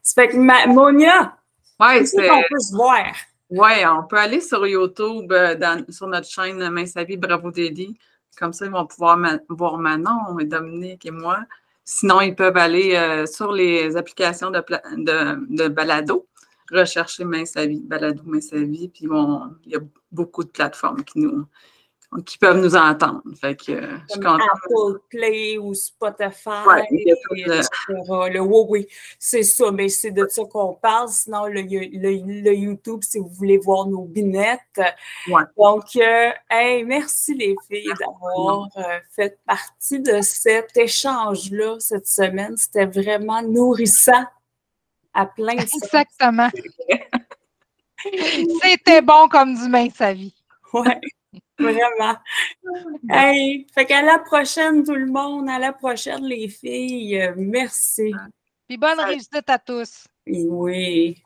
Ça fait que Monia, Oui, c'est qu'on peut se voir. Oui, on peut aller sur YouTube, sur notre chaîne Mince à vie Bravo Daily. Comme ça, ils vont pouvoir voir Manon et Dominique et moi. Sinon, ils peuvent aller sur les applications de balado, rechercher Mince à vie, balado Mince à vie, puis il y a beaucoup de plateformes qui peuvent nous entendre. Fait que, je suis contente. Apple Play ou Spotify, Ouais, etc. Oui, c'est ça, mais c'est de ça qu'on parle. Sinon, le YouTube, si vous voulez voir nos binettes. Ouais. Donc, hey, merci les filles d'avoir fait partie de cet échange-là cette semaine. C'était vraiment nourrissant à plein de sens. Exactement. C'était bon comme du Mince à vie. Oui, vraiment. Hey, fait qu'à la prochaine, tout le monde. À la prochaine, les filles. Merci. Puis bonne réussite à tous. Oui.